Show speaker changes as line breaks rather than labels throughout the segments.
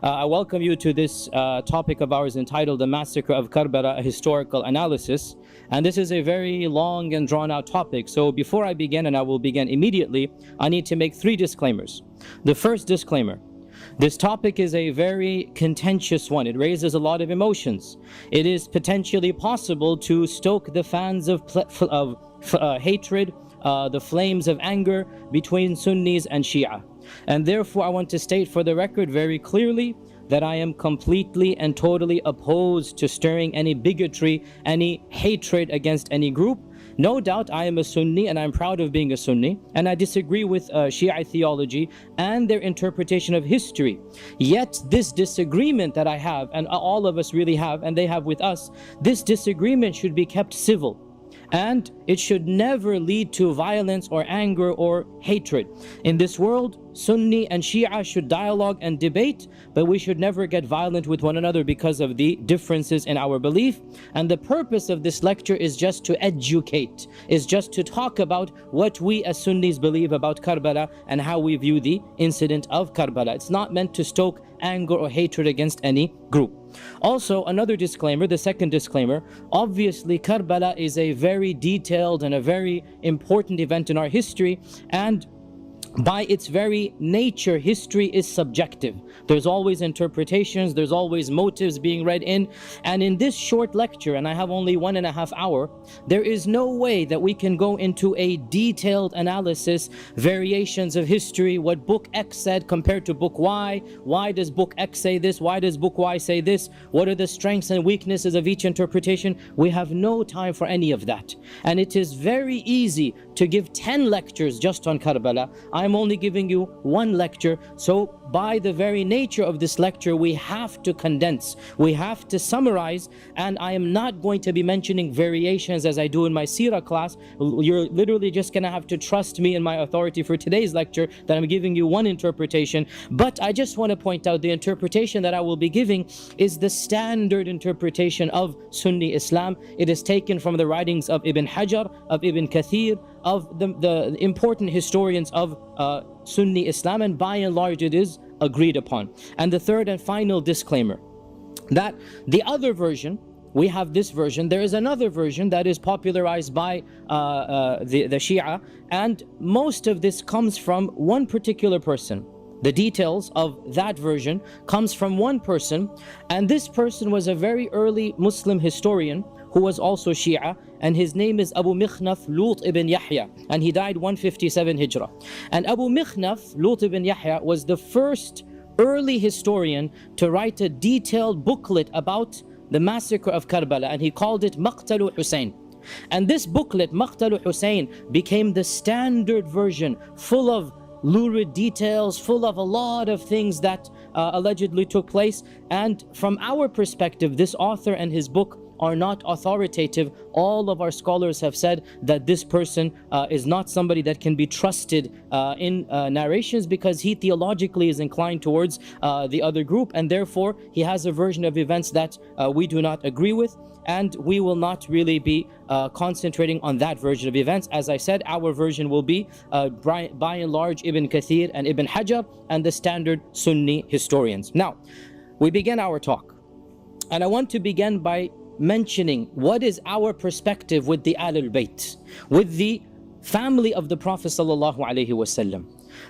I welcome you to this topic of ours entitled The Massacre of Karbala, a Historical Analysis. And this is a very long and drawn out topic. So before I begin, and I will begin immediately, I need to make three disclaimers. The first disclaimer: this topic is a very contentious one. It raises a lot of emotions. It is potentially possible to stoke the fans of hatred, the flames of anger between Sunnis and Shia. And therefore I want to state for the record very clearly that I am completely and totally opposed to stirring any bigotry, any hatred against any group. No doubt I am a Sunni and I'm proud of being a Sunni, and I disagree with Shia theology and their interpretation of history. Yet this disagreement that I have, and all of us really have, and they have with us, this disagreement should be kept civil. And it should never lead to violence or anger or hatred. In this world, Sunni and Shia should dialogue and debate, but we should never get violent with one another because of the differences in our belief. And the purpose of this lecture is just to educate, is just to talk about what we as Sunnis believe about Karbala and how we view the incident of Karbala. It's not meant to stoke anger or hatred against any group. Also, another disclaimer, the second disclaimer: obviously Karbala is a very detailed and a very important event in our history, and by its very nature, history is subjective. There's always interpretations, there's always motives being read in. And in this short lecture, and I have only 1.5 hours, there is no way that we can go into a detailed analysis, variations of history, what book X said compared to book Y. Why does book X say this? Why does book Y say this? What are the strengths and weaknesses of each interpretation? We have no time for any of that. And it is very easy to give 10 lectures just on Karbala. I'm only giving you one lecture, so by the very nature of this lecture we have to condense, we have to summarize, and I am not going to be mentioning variations as I do in my Seerah class. You're literally just gonna have to trust me and my authority for today's lecture that I'm giving you one interpretation. But I just want to point out the interpretation that I will be giving is the standard interpretation of Sunni Islam. It is taken from the writings of Ibn Hajar, of Ibn Kathir, of the important historians of Sunni Islam, and by and large it is agreed upon. And the third and final disclaimer, that the other version, we have this version, there is another version that is popularized by the Shia, and most of this comes from one particular person. The details of that version comes from one person, and this person was a very early Muslim historian who was also Shia, and his name is Abu Mikhnaf Lut ibn Yahya, and he died 157 Hijrah. And Abu Mikhnaf Lut ibn Yahya was the first early historian to write a detailed booklet about the massacre of Karbala, and he called it Maqtalu Hussain. And this booklet, Maqtalu Hussain, became the standard version, full of lurid details, full of a lot of things that allegedly took place. And from our perspective, this author and his book are not authoritative. All of our scholars have said that this person is not somebody that can be trusted in narrations, because he theologically is inclined towards the other group, and therefore he has a version of events that we do not agree with, and we will not really be concentrating on that version of events. As I said, our version will be by and large Ibn Kathir and Ibn Hajar and the standard Sunni historians. Now, we begin our talk, and I want to begin by mentioning what is our perspective with the Ahlul Bayt, with the family of the Prophet sallallahu alaihi wasallam.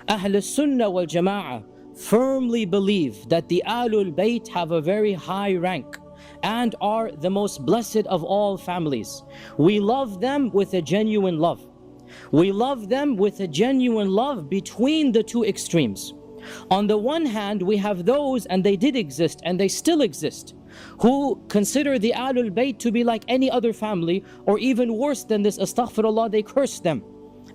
Ahl Sunnah wal Jama'ah firmly believe that the Ahlul Bayt have a very high rank and are the most blessed of all families. We love them with a genuine love. We love them with a genuine love between the two extremes. On the one hand, we have those, and they did exist and they still exist, who consider the Ahlul Bayt to be like any other family, or even worse than this, astaghfirullah, they curse them.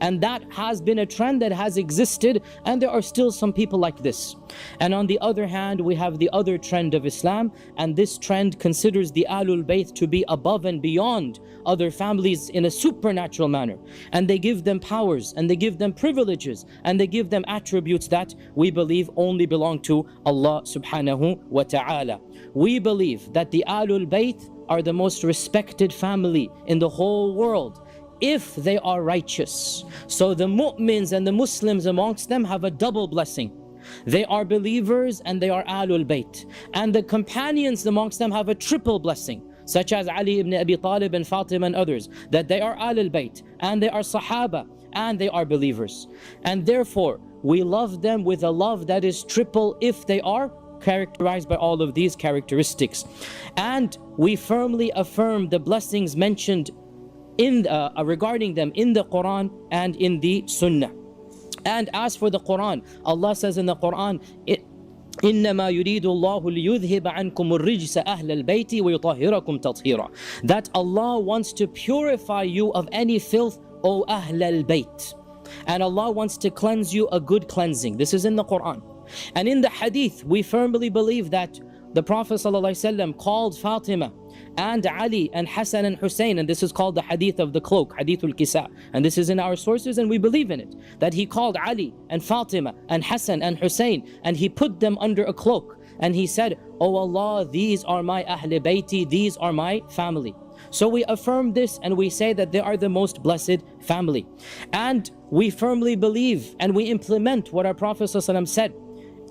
And that has been a trend that has existed, and there are still some people like this. And on the other hand, we have the other trend of Islam, and this trend considers the Ahlul Bayt to be above and beyond other families in a supernatural manner. And they give them powers, and they give them privileges, and they give them attributes that we believe only belong to Allah subhanahu wa ta'ala. We believe that the Ahlul Bayt are the most respected family in the whole world if they are righteous. So the mu'mins and the Muslims amongst them have a double blessing. They are believers and they are Ahlul Bayt. And the companions amongst them have a triple blessing, such as Ali ibn Abi Talib and Fatima and others, that they are Ahlul Bayt and they are Sahaba and they are believers. And therefore, we love them with a love that is triple if they are characterized by all of these characteristics. And we firmly affirm the blessings mentioned in regarding them in the Qur'an and in the Sunnah. And as for the Qur'an, Allah says in the Qur'an, إنما يريد الله ليذهب عنكم الرجس أهل البيت ويطهركم تطهيرا. That Allah wants to purify you of any filth, O Ahl al-Bayt. And Allah wants to cleanse you a good cleansing. This is in the Qur'an. And in the Hadith, we firmly believe that the Prophet ﷺ called Fatima and Ali and Hassan and Hussein, and this is called the Hadith of the cloak, Hadithul Kisa, and this is in our sources and we believe in it, that he called Ali and Fatima and Hassan and Hussein and he put them under a cloak and he said, "Oh Allah, these are my Ahl Bayti, these are my family." So we affirm this and we say that they are the most blessed family. And we firmly believe and we implement what our Prophet ﷺ said,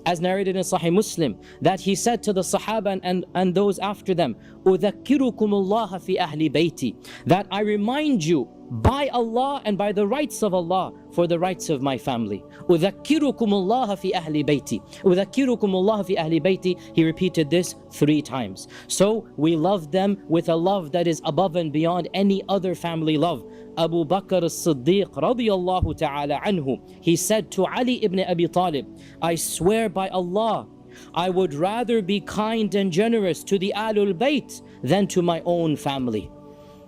as narrated in Sahih Muslim, that he said to the Sahaba and those after them, أُذَكِّرُكُمُ اللَّهَ فِي أَهْلِ بَيْتِي, that I remind you by Allah and by the rights of Allah for the rights of my family. أُذَكِّرُكُمُ اللَّهَ فِي أَهْلِ بَيْتِي, أُذَكِّرُكُمُ اللَّهَ فِي أَهْلِ بَيْتِي. He repeated this 3 times. So we love them with a love that is above and beyond any other family love. Abu Bakr as-Siddiq radiyallahu ta'ala anhu, he said to Ali ibn Abi Talib, "I swear by Allah, I would rather be kind and generous to the Ahlul Bayt than to my own family."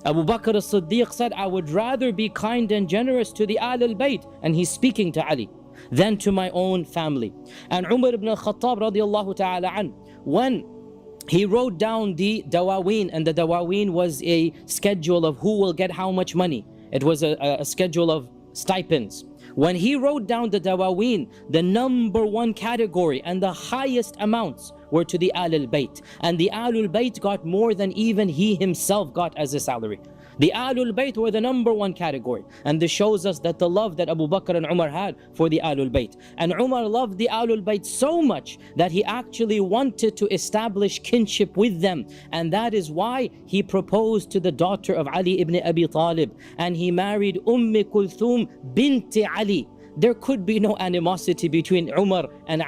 Abu Bakr as-Siddiq said, "I would rather be kind and generous to the Ahlul Bayt," and he's speaking to Ali, "than to my own family." And Umar ibn al-Khattab radiyallahu ta'ala an, when he wrote down the dawaween, and the dawaween was a schedule of who will get how much money. It was a schedule of stipends. When he wrote down the dawaween, the number 1 category and the highest amounts were to the Ahlul Bayt. And the Ahlul Bayt got more than even he himself got as a salary. The Ahlul Bayt were the number 1 category. And this shows us that the love that Abu Bakr and Umar had for the Ahlul Bayt. And Umar loved the Ahlul Bayt so much that he actually wanted to establish kinship with them. And that is why he proposed to the daughter of Ali ibn Abi Talib. And he married Kulthum binti Ali. There could be no animosity between Umar and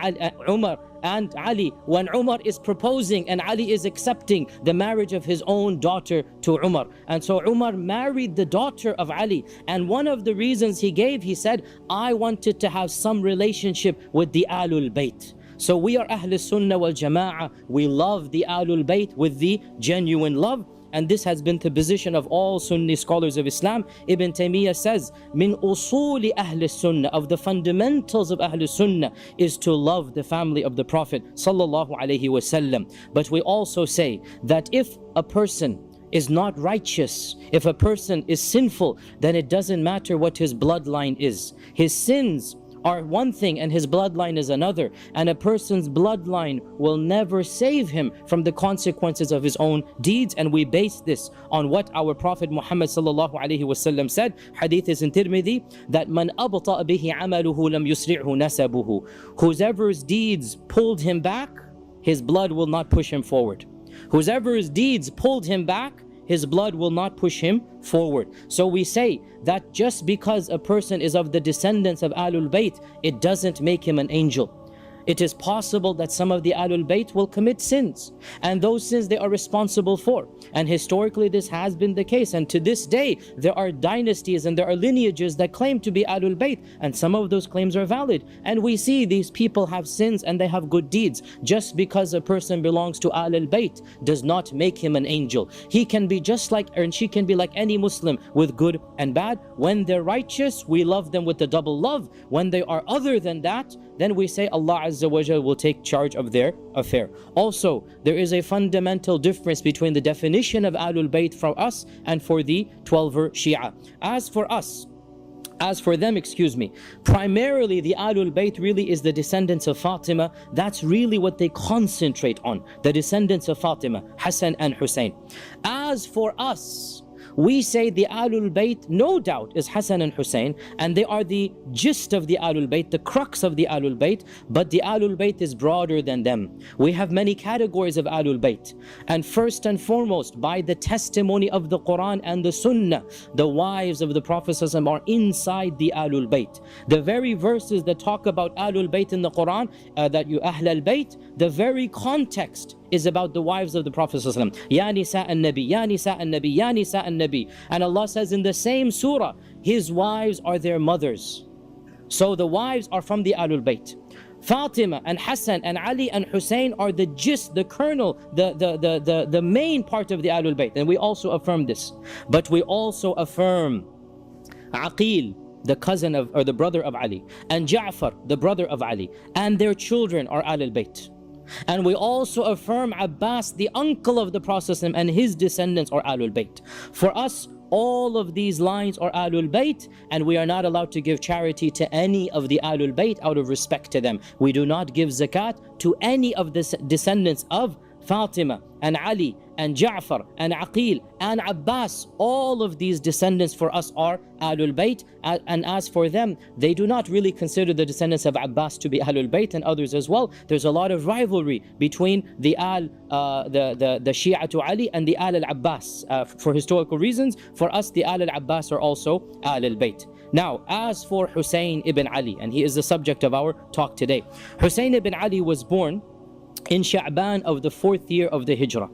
Ali when Umar is proposing and Ali is accepting the marriage of his own daughter to Umar. And so Umar married the daughter of Ali, and one of the reasons he gave, he said, "I wanted to have some relationship with the Ahlul Bayt." So we are Ahl Sunnah wal Jama'ah. We love the Ahlul Bayt with the genuine love. And this has been the position of all Sunni scholars of Islam. Ibn Taymiyyah says, "Min usuli Ahl Sunnah," of the fundamentals of Ahl Sunnah is to love the family of the Prophet sallallahu alaihi wasallam. But we also say that if a person is not righteous, if a person is sinful, then it doesn't matter what his bloodline is. His sins are one thing and his bloodline is another, and a person's bloodline will never save him from the consequences of his own deeds. And we base this on what our Prophet Muhammad sallallahu alaihi wasallam said. Hadith is in Tirmidhi, that man abta bihi amaluhu lam yusri'hu nasabuhu. Whoever's deeds pulled him back, his blood will not push him forward. Whoever's deeds pulled him back, his blood will not push him forward. So we say that just because a person is of the descendants of Ahlul Bayt, it doesn't make him an angel. It is possible that some of the Ahlul Bayt will commit sins, and those sins they are responsible for. And historically this has been the case, and to this day there are dynasties and there are lineages that claim to be Ahlul Bayt, and some of those claims are valid. And we see these people have sins and they have good deeds. Just because a person belongs to Ahlul Bayt does not make him an angel. He can be just like, and she can be like any Muslim with good and bad. When they're righteous, we love them with the double love. When they are other than that, then we say Allah Azza wa Jal will take charge of their affair. Also, there is a fundamental difference between the definition of Ahlul Bayt for us and for the 12er Shia. As for them, primarily the Ahlul Bayt really is the descendants of Fatima. That's really what they concentrate on, the descendants of Fatima, Hassan and Hussein. As for us, We say the Ahlul Bayt, no doubt, is Hassan and Hussein, and they are the gist of the Ahlul Bayt, the crux of the Ahlul Bayt, but the Ahlul Bayt is broader than them. We have many categories of Ahlul Bayt, and first and foremost, by the testimony of the Qur'an and the Sunnah, the wives of the Prophet ﷺ are inside the Ahlul Bayt. The very verses that talk about Ahlul Bayt in the Qur'an, that you Ahlul Bayt, the very context is about the wives of the Prophet ﷺ. Ya Nisa an-Nabi, Ya Nisa an-Nabi, Ya Nisa an-Nabi. And Allah says in the same surah, His wives are their mothers. So the wives are from the Ahlul Bayt. Fatima and Hassan and Ali and Hussein are the gist, the kernel, the main part of the Ahlul Bayt. And we also affirm this. But we also affirm Aqil, the cousin of, or the brother of Ali, and Ja'far, the brother of Ali, and their children are Ahlul Bayt. And we also affirm Abbas, the uncle of the Prophet, and his descendants are Ahlul Bayt. For us, all of these lines are Ahlul Bayt, and we are not allowed to give charity to any of the Ahlul Bayt out of respect to them. We do not give zakat to any of the descendants of Fatima and Ali and Ja'far and Aqil and Abbas. All of these descendants for us are Ahlul Bayt, and as for them, they do not really consider the descendants of Abbas to be Ahlul Bayt, and others as well. There's a lot of rivalry between the the Shia to Ali and the al-Abbas for historical reasons. For us, the al-Abbas are also Ahlul Bayt. Now, as for Hussein ibn Ali, and he is the subject of our talk today. Hussein ibn Ali was born in Sha'ban of the 4th year of the Hijrah,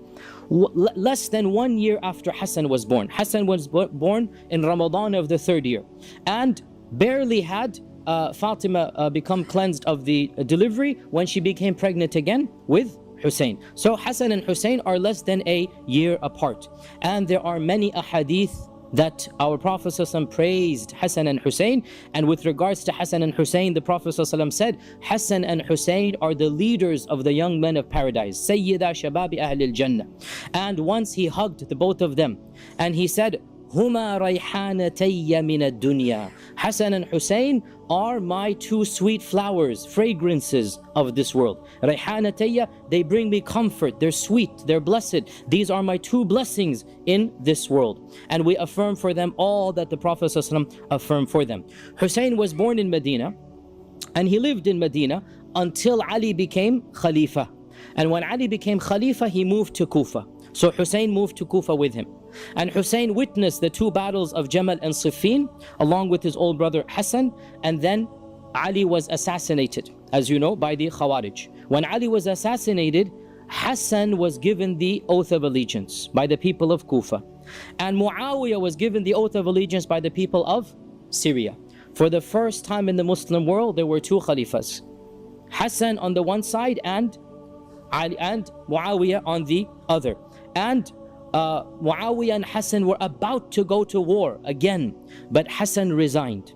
less than 1 year after Hassan was born. Hassan was born in Ramadan of the 3rd year, and barely had Fatima become cleansed of the delivery when she became pregnant again with Hussein. So Hassan and Hussein are less than a year apart, and there are many ahadith that our Prophet ﷺ praised Hassan and Hussein. And with regards to Hassan and Hussein, the Prophet ﷺ said, Hassan and Hussein are the leaders of the young men of paradise, Sayyida Shababi Ahlil Jannah. And once he hugged the both of them, and he said, Huma rayhanatayya min ad-dunya. Hassan and Hussein are my two sweet flowers, fragrances of this world. Rayhanatayya, they bring me comfort, they're sweet, they're blessed. These are my two blessings in this world. And we affirm for them all that the Prophet ﷺ affirmed for them. Hussein was born in Medina, and he lived in Medina until Ali became Khalifa. And when Ali became Khalifa, he moved to Kufa. So Hussein moved to Kufa with him. And Hussein witnessed the two battles of Jamal and Siffin along with his old brother Hassan. And then Ali was assassinated, as you know, by the Khawarij. When Ali was assassinated, Hassan was given the oath of allegiance by the people of Kufa. And Muawiyah was given the oath of allegiance by the people of Syria. For the first time in the Muslim world, there were two Khalifas. Hassan on the one side and Ali and Muawiyah on the other. And Muawiyah and Hassan were about to go to war again, but Hassan resigned.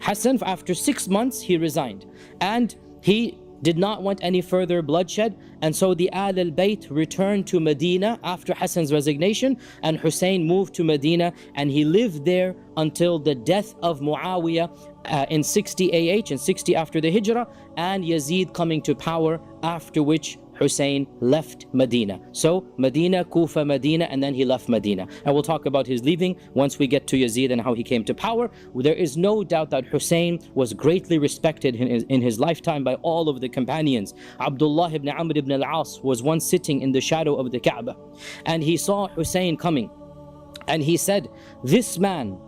Hassan, after 6 months, he resigned, and he did not want any further bloodshed. And so the Ahl al-Bayt returned to Medina after Hassan's resignation, and Hussein moved to Medina, and he lived there until the death of Muawiyah in 60 AH, and 60 after the Hijrah, and Yazid coming to power, after which Hussein left Medina. So Medina, Kufa, Medina, and then he left Medina. And we'll talk about his leaving once we get to Yazid and how he came to power. There is no doubt that Hussein was greatly respected in his lifetime by all of the companions. Abdullah ibn Amr ibn al-As was once sitting in the shadow of the Kaaba, and he saw Hussein coming, and he said, "This man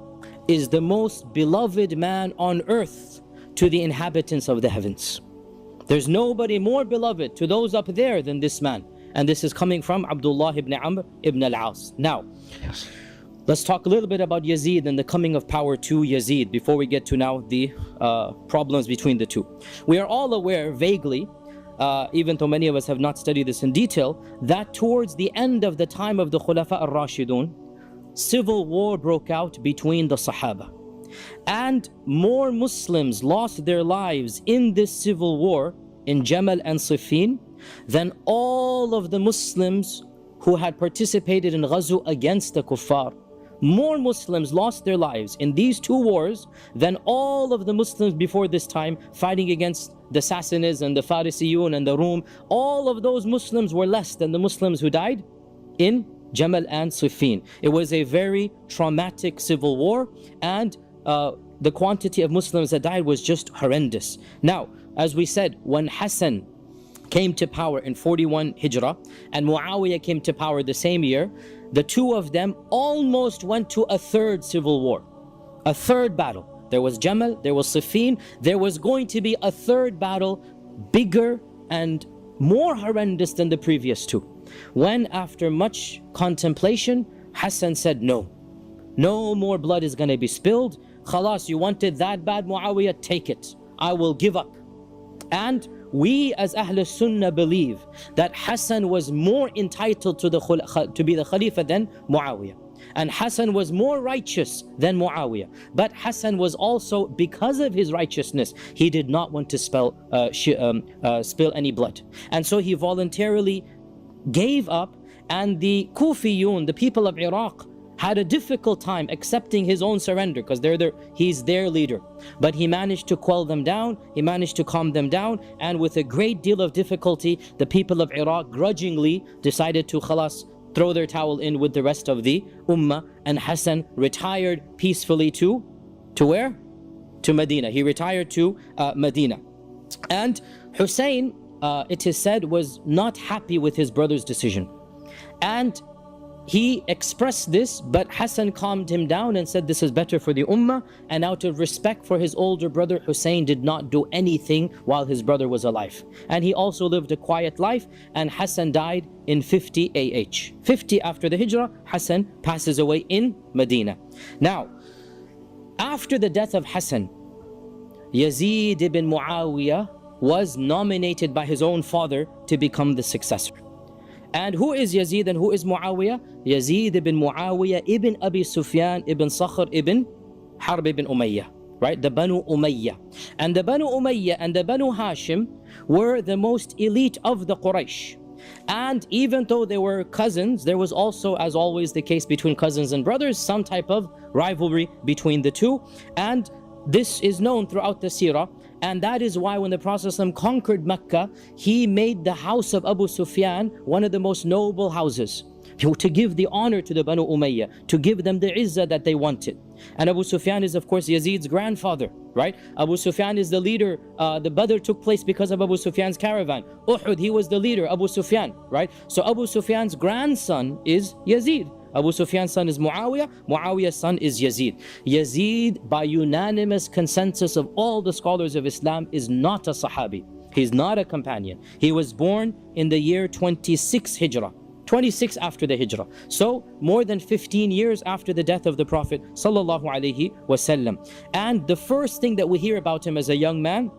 is the most beloved man on earth to the inhabitants of the heavens. There's nobody more beloved to those up there than this man." And this is coming from Abdullah ibn Amr ibn al-As. Now, let's talk a little bit about Yazid and the coming of power to Yazid before we get to now the problems between the two. We are all aware vaguely, even though many of us have not studied this in detail, that towards the end of the time of the Khulafa al-Rashidun, civil war broke out between the Sahaba. And more Muslims lost their lives in this civil war in Jamal and Siffin than all of the Muslims who had participated in Ghazu against the Kuffar. More Muslims lost their lives in these two wars than all of the Muslims before this time fighting against the Sassanids and the Farisiyun and the Rum. All of those Muslims were less than the Muslims who died in Jamal and Siffin. It was a very traumatic civil war, and the quantity of Muslims that died was just horrendous. Now, as we said, when Hassan came to power in 41 Hijrah and Muawiyah came to power the same year, the two of them almost went to a third civil war, a third battle. There was Jamal, there was Siffin, there was going to be a third battle, bigger and more horrendous than the previous two. When, after much contemplation, Hassan said, no more blood is going to be spilled. Khalas, you wanted that bad, Muawiyah, take it. I will give up. And we as Ahl Sunnah believe that Hassan was more entitled to be the Khalifa than Muawiyah. And Hassan was more righteous than Muawiyah. But Hassan was also, because of his righteousness, he did not want to spill any blood. And so he voluntarily gave up, and the Kufiyun, the people of Iraq, had a difficult time accepting his own surrender because he's their leader. But he managed to quell them down, he managed to calm them down, and with a great deal of difficulty, the people of Iraq grudgingly decided to khalas, throw their towel in with the rest of the Ummah, and Hassan retired peacefully to where? To Medina. He retired to Medina. And Hussein, it is said, was not happy with his brother's decision. And he expressed this, but Hassan calmed him down and said this is better for the Ummah, and out of respect for his older brother, Hussein did not do anything while his brother was alive. And he also lived a quiet life, and Hassan died in 50 AH. 50 after the Hijrah, Hassan passes away in Medina. Now, after the death of Hassan, Yazid ibn Muawiyah was nominated by his own father to become the successor. And who is Yazid and who is Muawiyah? Yazid ibn Muawiyah ibn Abi Sufyan ibn Sakhr ibn Harb ibn Umayyah, right? The Banu Umayyah. And the Banu Umayyah and the Banu Hashim were the most elite of the Quraysh. And even though they were cousins, there was also, as always the case between cousins and brothers, some type of rivalry between the two. And this is known throughout the seerah, and that is why when the Prophet ﷺ conquered Mecca, he made the house of Abu Sufyan one of the most noble houses, to give the honor to the Banu Umayyah, to give them the izzah that they wanted. And Abu Sufyan is of course Yazid's grandfather, right? Abu Sufyan is the leader. The Badr took place because of Abu Sufyan's caravan. Uhud, he was the leader, Abu Sufyan, right? So Abu Sufyan's grandson is Yazid. Abu Sufyan's son is Muawiyah, Muawiyah's son is Yazid. Yazid, by unanimous consensus of all the scholars of Islam, is not a Sahabi. He's not a companion. He was born in the year 26 Hijrah, 26 after the Hijrah. So more than 15 years after the death of the Prophet Sallallahu Alaihi Wasallam. And the first thing that we hear about him as a young man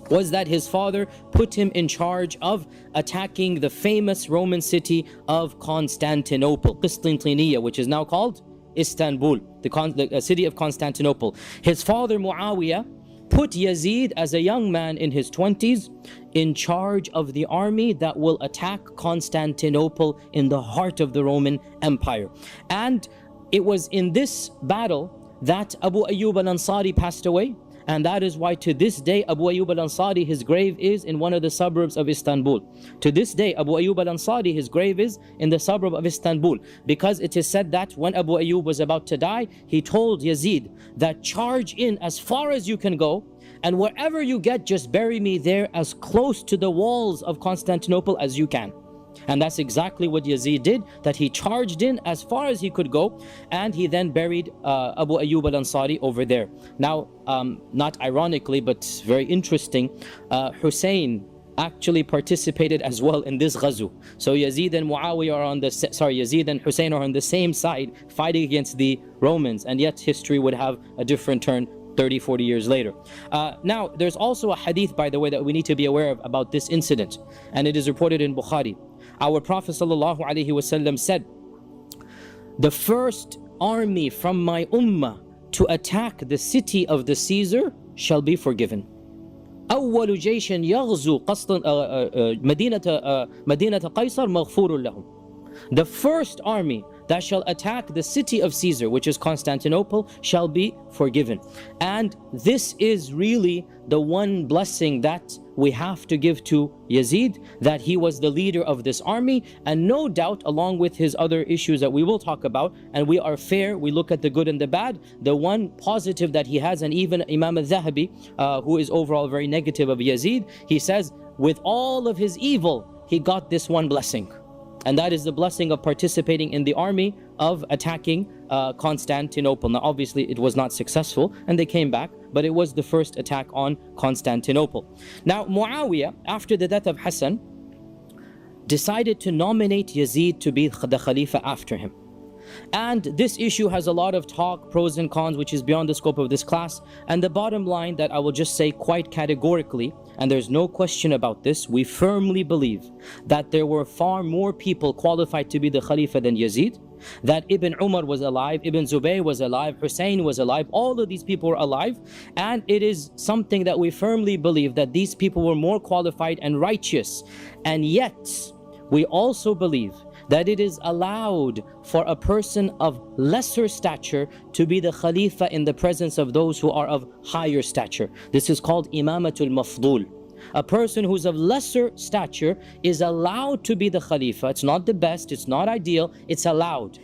was that his father put him in charge of attacking the famous Roman city of Constantinople, Qistintiniya, which is now called Istanbul, the city of Constantinople. His father Muawiyah put Yazid as a young man in his 20s in charge of the army that will attack Constantinople in the heart of the Roman Empire. And it was in this battle that Abu Ayyub al-Ansari passed away. And that is why to this day Abu Ayyub al-Ansari, his grave is in one of the suburbs of Istanbul. To this day Abu Ayyub al-Ansari, his grave is in the suburb of Istanbul, because it is said that when Abu Ayyub was about to die, he told Yazid that charge in as far as you can go, and wherever you get, just bury me there as close to the walls of Constantinople as you can. And that's exactly what Yazid did, that he charged in as far as he could go, and he then buried Abu Ayyub al-Ansari over there. Now, not ironically, but very interesting, Hussein actually participated as well in this ghazu. So Yazid and Muawiyah are on the, Yazid and Hussein are on the same side fighting against the Romans, and yet history would have a different turn 30-40 years later. Now, there's also a hadith, by the way, that we need to be aware of about this incident, and it is reported in Bukhari. Our Prophet ﷺ said, the first army from my ummah to attack the city of the Caesar shall be forgiven. أول جيش يغزو مدينة قيصر مغفور لهم. The first army that shall attack the city of Caesar, which is Constantinople, shall be forgiven. And this is really the one blessing that we have to give to Yazid, that he was the leader of this army, and no doubt along with his other issues that we will talk about, and we are fair, we look at the good and the bad, the one positive that he has, and even Imam al-Zahabi, who is overall very negative of Yazid, he says with all of his evil, he got this one blessing. And that is the blessing of participating in the army of attacking Constantinople. Now obviously it was not successful and they came back, but it was the first attack on Constantinople. Now Muawiyah, after the death of Hassan, decided to nominate Yazid to be the Khalifa after him. And this issue has a lot of talk, pros and cons, which is beyond the scope of this class. And the bottom line that I will just say quite categorically, and there's no question about this, we firmly believe that there were far more people qualified to be the Khalifa than Yazid. That Ibn Umar was alive, Ibn Zubayr was alive, Hussein was alive, all of these people were alive. And it is something that we firmly believe that these people were more qualified and righteous. And yet, we also believe that it is allowed for a person of lesser stature to be the Khalifa in the presence of those who are of higher stature. This is called Imamatul Mafdul. A person who's of lesser stature is allowed to be the Khalifa. It's not the best, it's not ideal, it's allowed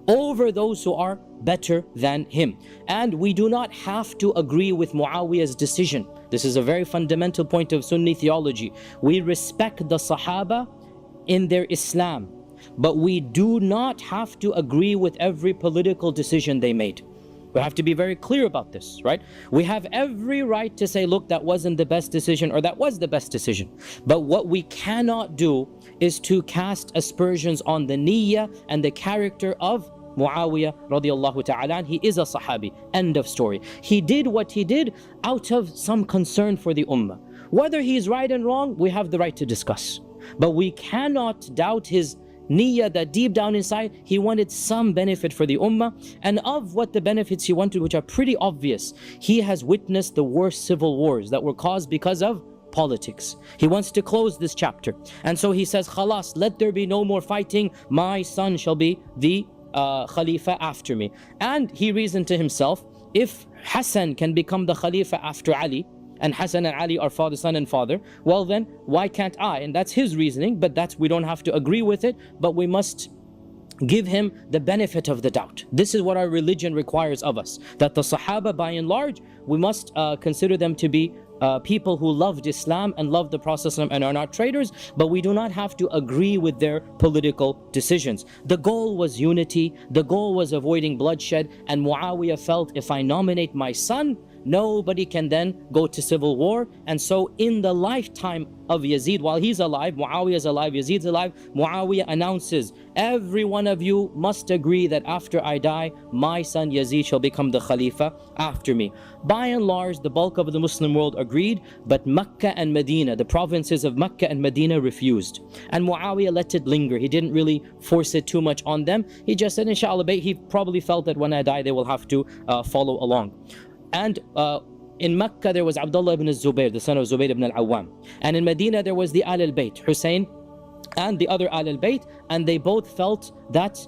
over those who are better than him. And we do not have to agree with Muawiyah's decision. This is a very fundamental point of Sunni theology. We respect the Sahaba in their Islam, but we do not have to agree with every political decision they made. We have to be very clear about this, right? We have every right to say, look, that wasn't the best decision, or that was the best decision. But what we cannot do is to cast aspersions on the niyyah and the character of Muawiyah radiallahu ta'ala. He is a Sahabi, end of story. He did what he did out of some concern for the Ummah. Whether he's right and wrong, we have the right to discuss. But we cannot doubt his niyyah, that deep down inside he wanted some benefit for the ummah. And of what the benefits he wanted, which are pretty obvious, he has witnessed the worst civil wars that were caused because of politics. He wants to close this chapter, and so he says, khalas, let there be no more fighting, my son shall be the Khalifa after me. And he reasoned to himself, if Hassan can become the Khalifa after Ali, and Hassan and Ali are father, son and father, well then why can't I? And that's his reasoning, but we don't have to agree with it, but we must give him the benefit of the doubt. This is what our religion requires of us, that the Sahaba by and large, we must consider them to be people who loved Islam and loved the Prophet and are not traitors, but we do not have to agree with their political decisions. The goal was unity, the goal was avoiding bloodshed, and Muawiyah felt, if I nominate my son, nobody can then go to civil war. And so in the lifetime of Yazid, while he's alive, Muawiyah is alive, Yazid's alive, Muawiyah announces, every one of you must agree that after I die, my son Yazid shall become the Khalifa after me. By and large, the bulk of the Muslim world agreed, but Mecca and Medina, the provinces of Mecca and Medina, refused. And Muawiyah let it linger. He didn't really force it too much on them. He just said, inshallah, he probably felt that when I die, they will have to follow along. And in Mecca there was Abdullah ibn Zubayr, the son of Zubayr ibn al-Awwam. And in Medina there was the Al al-Bayt, Hussein and the other Al al-Bayt, and they both felt that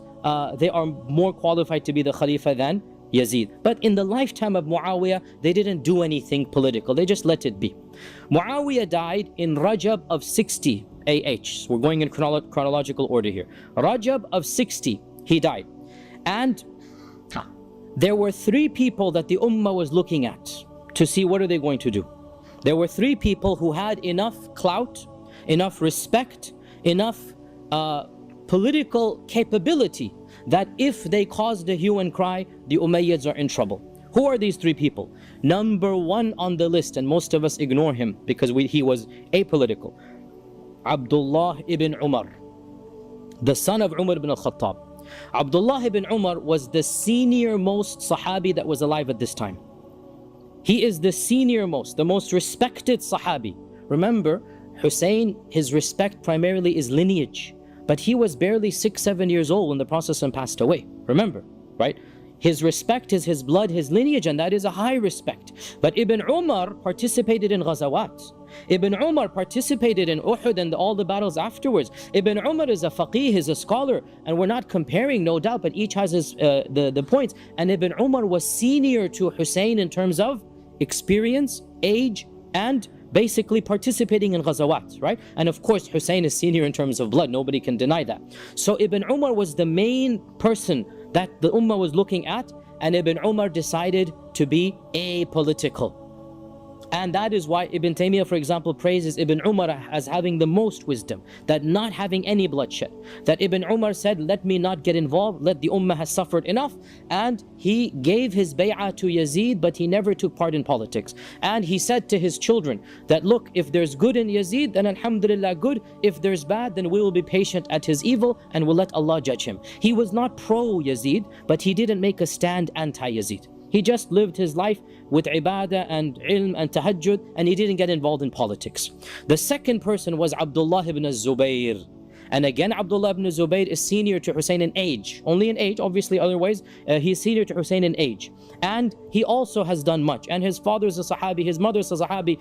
they are more qualified to be the Khalifa than Yazid. But in the lifetime of Muawiyah, they didn't do anything political, they just let it be. Muawiyah died in Rajab of 60 AH. We're going in chronological order here. Rajab of 60, he died. And there were three people that the Ummah was looking at to see what are they going to do. There were three people who had enough clout, enough respect, enough political capability that if they caused a hue and cry, the Umayyads are in trouble. Who are these three people? Number one on the list, and most of us ignore him because he was apolitical. Abdullah ibn Umar, the son of Umar ibn al-Khattab. Abdullah ibn Umar was the senior most Sahabi that was alive at this time. He is the senior most, the most respected Sahabi. Remember, Hussein, his respect primarily is lineage, but he was barely 6-7 years old when the Prophet passed away. Remember, right? His respect is his blood, his lineage, and that is a high respect. But Ibn Umar participated in ghazawat. Ibn Umar participated in Uhud and all the battles afterwards. Ibn Umar is a faqih, is a scholar, and we're not comparing, no doubt, but each has his, the points. And Ibn Umar was senior to Hussein in terms of experience, age, and basically participating in ghazawat, right? And of course, Hussein is senior in terms of blood. Nobody can deny that. So Ibn Umar was the main person that the Ummah was looking at, and Ibn Umar decided to be apolitical. And that is why Ibn Taymiyyah, for example, praises Ibn Umar as having the most wisdom, that not having any bloodshed. That Ibn Umar said, let me not get involved, let the Ummah has suffered enough. And he gave his bay'ah to Yazid, but he never took part in politics. And he said to his children that, look, if there's good in Yazid, then alhamdulillah good. If there's bad, then we will be patient at his evil and we'll let Allah judge him. He was not pro-Yazid, but he didn't make a stand anti-Yazid. He just lived his life with ibadah and ilm and tahajjud, and he didn't get involved in politics. The second person was Abdullah ibn Zubayr. And again, Abdullah ibn Zubayr is senior to Hussein in age. Only in age, obviously, otherwise, he's senior to Hussein in age. And he also has done much. And his father is a Sahabi, his mother is a Sahabi,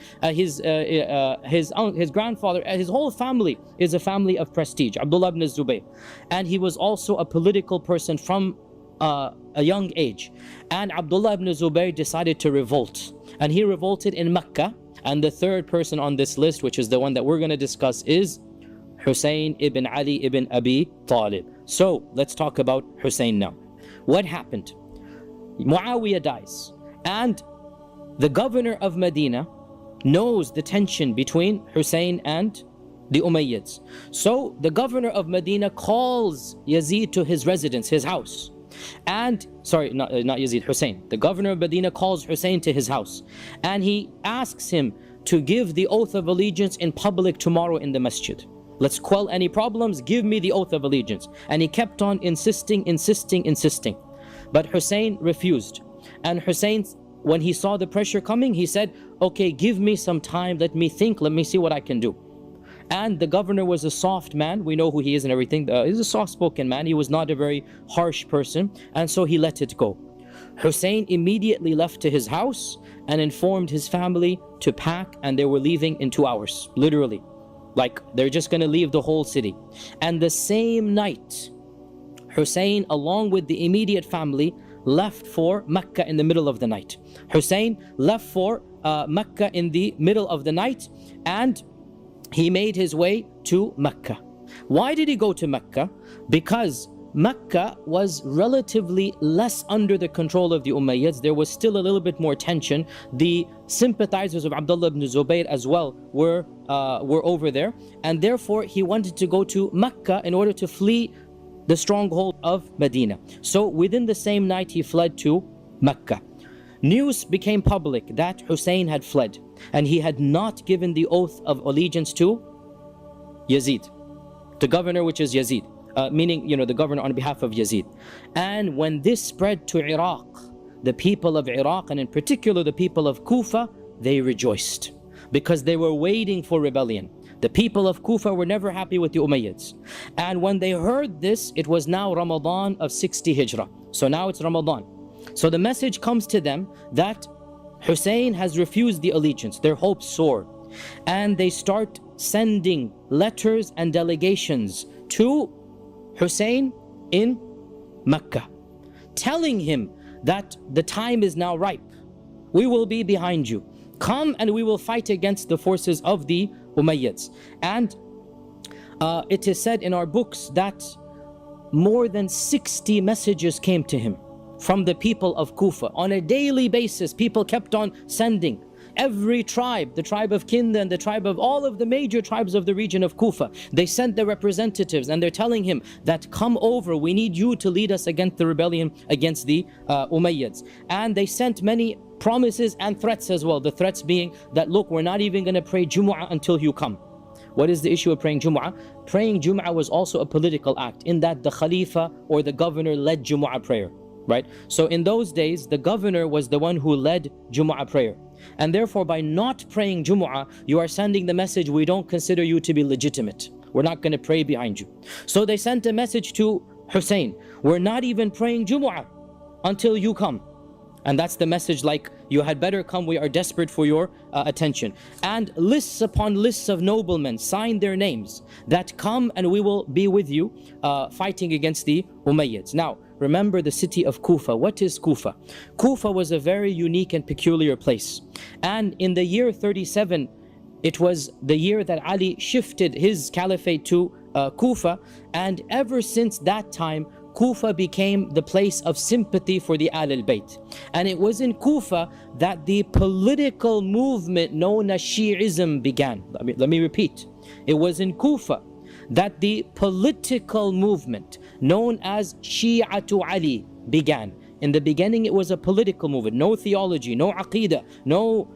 his grandfather, his whole family is a family of prestige, Abdullah ibn Zubayr. And he was also a political person from a young age. And Abdullah ibn Zubayr decided to revolt, and he revolted in Mecca. And the third person on this list, which is the one that we're going to discuss, is Hussein ibn Ali ibn Abi Talib. So let's talk about Hussein now. What happened? Muawiyah dies, and the governor of Medina knows the tension between Hussein and the Umayyads. So the governor of Medina calls Yazid to his residence, his house. And sorry, not Yazid, Hussein. The governor of Medina calls Hussein to his house, and he asks him to give the oath of allegiance in public tomorrow in the masjid. Let's quell any problems, give me the oath of allegiance. And he kept on insisting. But Hussein refused. And Hussein, when he saw the pressure coming, he said, okay, give me some time, let me think, let me see what I can do. And the governor was a soft man. We know who he is and everything. He's a soft-spoken man. He was not a very harsh person. And so he let it go. Hussein immediately left to his house and informed his family to pack, and they were leaving in 2 hours. Literally. Like, they're just going to leave the whole city. And the same night, Hussein, along with the immediate family, left for Mecca in the middle of the night. Hussein left for Mecca in the middle of the night, and he made his way to Mecca.Hy did he go to Mecca? Because Mecca was relatively less under the control of the Umayyads. There was still a little bit more tension. The sympathizers of Abdullah ibn Zubayr as well were over there. And therefore, he wanted to go to Mecca in order to flee the stronghold of Medina. So within the same night, he fled to Mecca. News became public that Hussein had fled, and he had not given the oath of allegiance to Yazid, the governor, which is Yazid, meaning, the governor on behalf of Yazid. And when this spread to Iraq, the people of Iraq, and in particular the people of Kufa, they rejoiced because they were waiting for rebellion. The people of Kufa were never happy with the Umayyads. And when they heard this, it was now Ramadan of 60 Hijrah. So now it's Ramadan. So the message comes to them that Hussein has refused the allegiance. Their hopes soar. And they start sending letters and delegations to Hussein in Mecca, telling him that the time is now ripe. We will be behind you. Come and we will fight against the forces of the Umayyads. And it is said in our books that more than 60 messages came to him from the people of Kufa. On a daily basis, people kept on sending. Every tribe, the tribe of Kinda and the tribe of all of the major tribes of the region of Kufa, they sent their representatives, and they're telling him that come over, we need you to lead us against the rebellion against the Umayyads. And they sent many promises and threats as well. The threats being that, look, we're not even going to pray Jumu'ah until you come. What is the issue of praying Jumu'ah? Praying Jumu'ah was also a political act, in that the Khalifa or the governor led Jumu'ah prayer, right? So in those days, the governor was the one who led Jumu'ah prayer. And therefore, by not praying Jumu'ah, you are sending the message, we don't consider you to be legitimate. We're not going to pray behind you. So they sent a message to Hussein, we're not even praying Jumu'ah until you come. And that's the message, like You had better come, we are desperate for your attention. And lists upon lists of noblemen signed their names that come and we will be with you fighting against the Umayyads. Now, remember the city of Kufa. What is Kufa? Kufa was a very unique and peculiar place. And in the year 37, it was the year that Ali shifted his caliphate to Kufa. And ever since that time, Kufa became the place of sympathy for the Ahl al-Bayt. And it was in Kufa that the political movement known as Shi'ism began. Let me repeat. It was in Kufa that the political movement known as Shi'atu Ali began. In the beginning, it was a political movement. No theology, no aqidah, no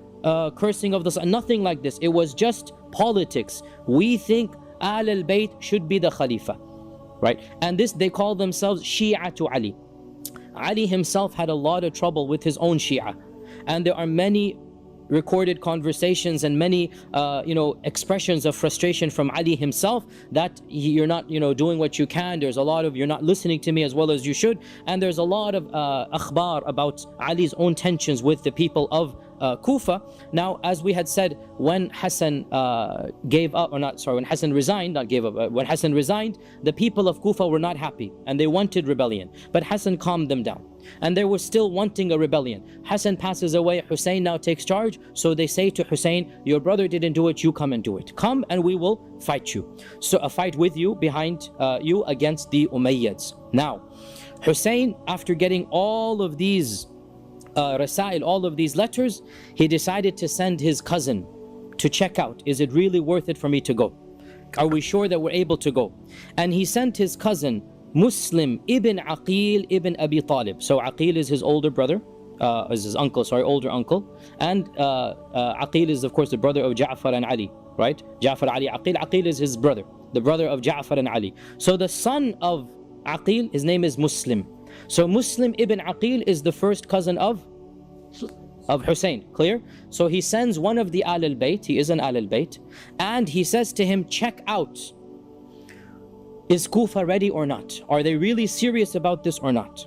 cursing of the sun, nothing like this. It was just politics. We think Ahl al-Bayt should be the Khalifa. Right? And this, they call themselves Shi'atu Ali. Ali himself had a lot of trouble with his own Shia. And there are many recorded conversations and many expressions of frustration from Ali himself that you're not doing what you can. There's a lot of, you're not listening to me as well as you should. And there's a lot of akhbar about Ali's own tensions with the people of Kufa. Now, as we had said, when Hassan when Hassan resigned, when Hassan resigned, the people of Kufa were not happy and they wanted rebellion. But Hassan calmed them down. And they were still wanting a rebellion. Hassan passes away, Hussein now takes charge. So they say to Hussein, your brother didn't do it, you come and do it. Come and we will fight you. So a fight with you, behind you against the Umayyads. Now, Hussein, after getting all of these rasail, all of these letters, he decided to send his cousin to check out, is it really worth it for me to go? Are we sure that we're able to go? And he sent his cousin Muslim ibn Aqil ibn Abi Talib. So Aqil is his older brother, is his uncle, sorry, older uncle. And Aqil is of course the brother of Ja'far and Ali, right? Ja'far, Ali, Aqil. Aqil is his brother, the brother of Ja'far and Ali. So the son of Aqil, his name is Muslim. So Muslim ibn Aqil is the first cousin of Hussein, clear? So he sends one of the Ahl al-Bayt, he is an Ahl al-Bayt, and he says to him, check out, is Kufa ready or not? Are they really serious about this or not?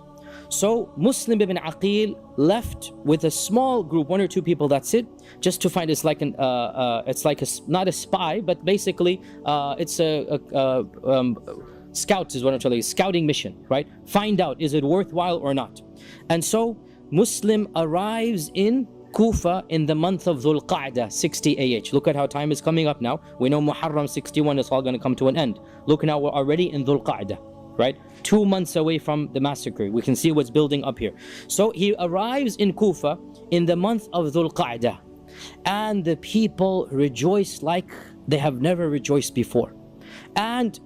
So Muslim ibn Aqil left with a small group, 1 or 2 people, that's it, just to find, it's like not a spy, but basically it's a scouts is what I'm telling you, scouting mission, right? Find out, is it worthwhile or not? And so Muslim arrives in Kufa in the month of Dhul Qa'dah, 60 AH. Look at how time is coming up now. We know Muharram 61 is all going to come to an end. Look now, we're already in Dhul Qa'dah, right? 2 months away from the massacre. We can see what's building up here. So he arrives in Kufa in the month of Dhul Qa'dah. And the people rejoice like they have never rejoiced before. And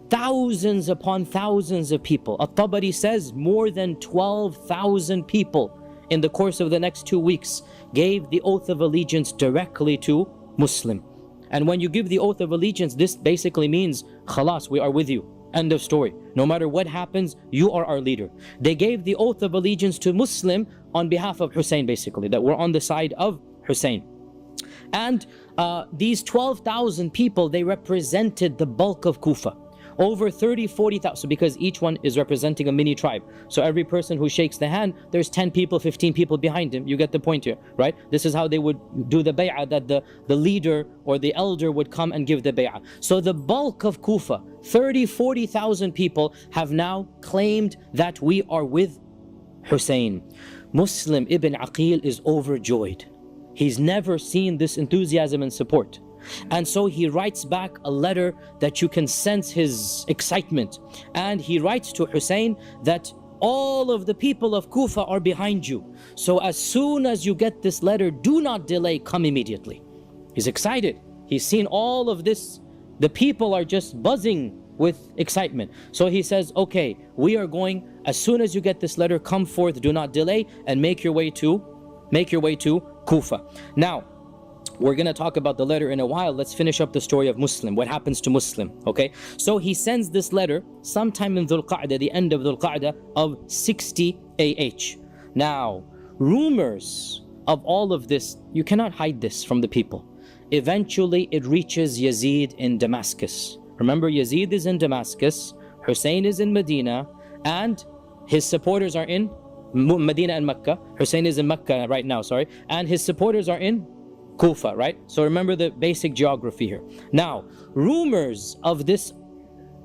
thousands upon thousands of people. At-Tabari says more than 12,000 people in the course of the next 2 weeks gave the oath of allegiance directly to Muslim. And when you give the oath of allegiance, this basically means, khalas, we are with you. End of story. No matter what happens, you are our leader. They gave the oath of allegiance to Muslim on behalf of Hussein, basically, that we're on the side of Hussein. And these 12,000 people, they represented the bulk of Kufa. Over 30-40,000, because each one is representing a mini tribe. So every person who shakes the hand, there's 10 people, 15 people behind him. You get the point here, right? This is how they would do the bay'ah, that the leader or the elder would come and give the bay'ah. So the bulk of Kufa, 30-40,000 people, have now claimed that we are with Hussein. Muslim ibn Aqil is overjoyed. He's never seen this enthusiasm and support. And so he writes back a letter that you can sense his excitement. And he writes to Hussein that all of the people of Kufa are behind you. So as soon as you get this letter, do not delay, come immediately. He's excited. He's seen all of this. The people are just buzzing with excitement. So he says, okay, we are going, as soon as you get this letter, come forth, do not delay, and make your way to Kufa. Now, we're going to talk about the letter in a while. Let's finish up the story of Muslim. What happens to Muslim? Okay, so he sends this letter sometime in Dhul Qa'dah, the end of Dhul Qa'dah of 60 AH. Now, rumors of all of this, you cannot hide this from the people. Eventually, it reaches Yazid in Damascus. Remember, Yazid is in Damascus, Hussein is in Medina, and his supporters are in Medina and Mecca. Hussein is in Mecca right now, sorry. And his supporters are in Kufa, right? So remember the basic geography here. Now, rumors of this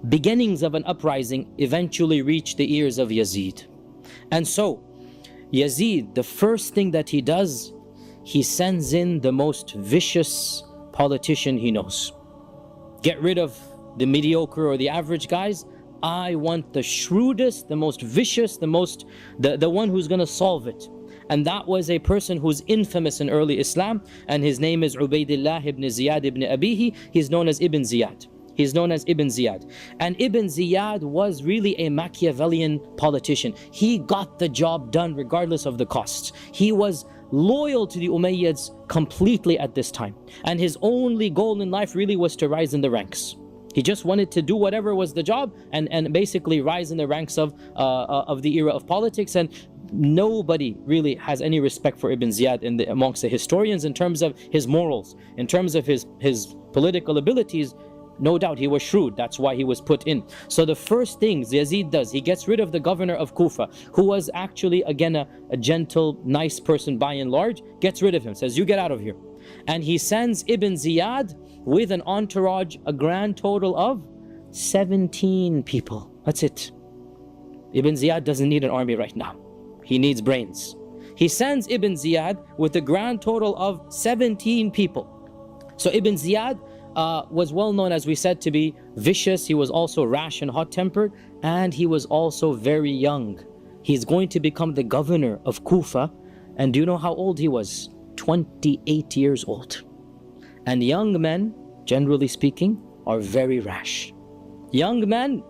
beginnings of an uprising eventually reach the ears of Yazid. And so, Yazid, the first thing that he does, he sends in the most vicious politician he knows. Get rid of the mediocre or the average guys. I want the shrewdest, the most vicious, the one who's going to solve it. And that was a person who's infamous in early Islam, and his name is Ubaydullah ibn Ziyad ibn Abihi. He's known as Ibn Ziyad. He's known as Ibn Ziyad. And Ibn Ziyad was really a Machiavellian politician. He got the job done regardless of the costs. He was loyal to the Umayyads completely at this time. And his only goal in life really was to rise in the ranks. He just wanted to do whatever was the job and basically rise in the ranks of the era of politics. And nobody really has any respect for Ibn Ziyad amongst the historians in terms of his morals, in terms of his political abilities. No doubt he was shrewd, that's why he was put in. So the first thing Yazid does, he gets rid of the governor of Kufa, who was actually, again, a gentle, nice person by and large, gets rid of him, says, you get out of here. And he sends Ibn Ziyad with an entourage, a grand total of 17 people. That's it. Ibn Ziyad doesn't need an army right now. He needs brains. He sends Ibn Ziyad with a grand total of 17 people. So Ibn Ziyad was well known, as we said, to be vicious. He was also rash and hot-tempered, and he was also very young. He's going to become the governor of Kufa, and do you know how old he was? 28 years old. And young men, generally speaking, are very rash. Young men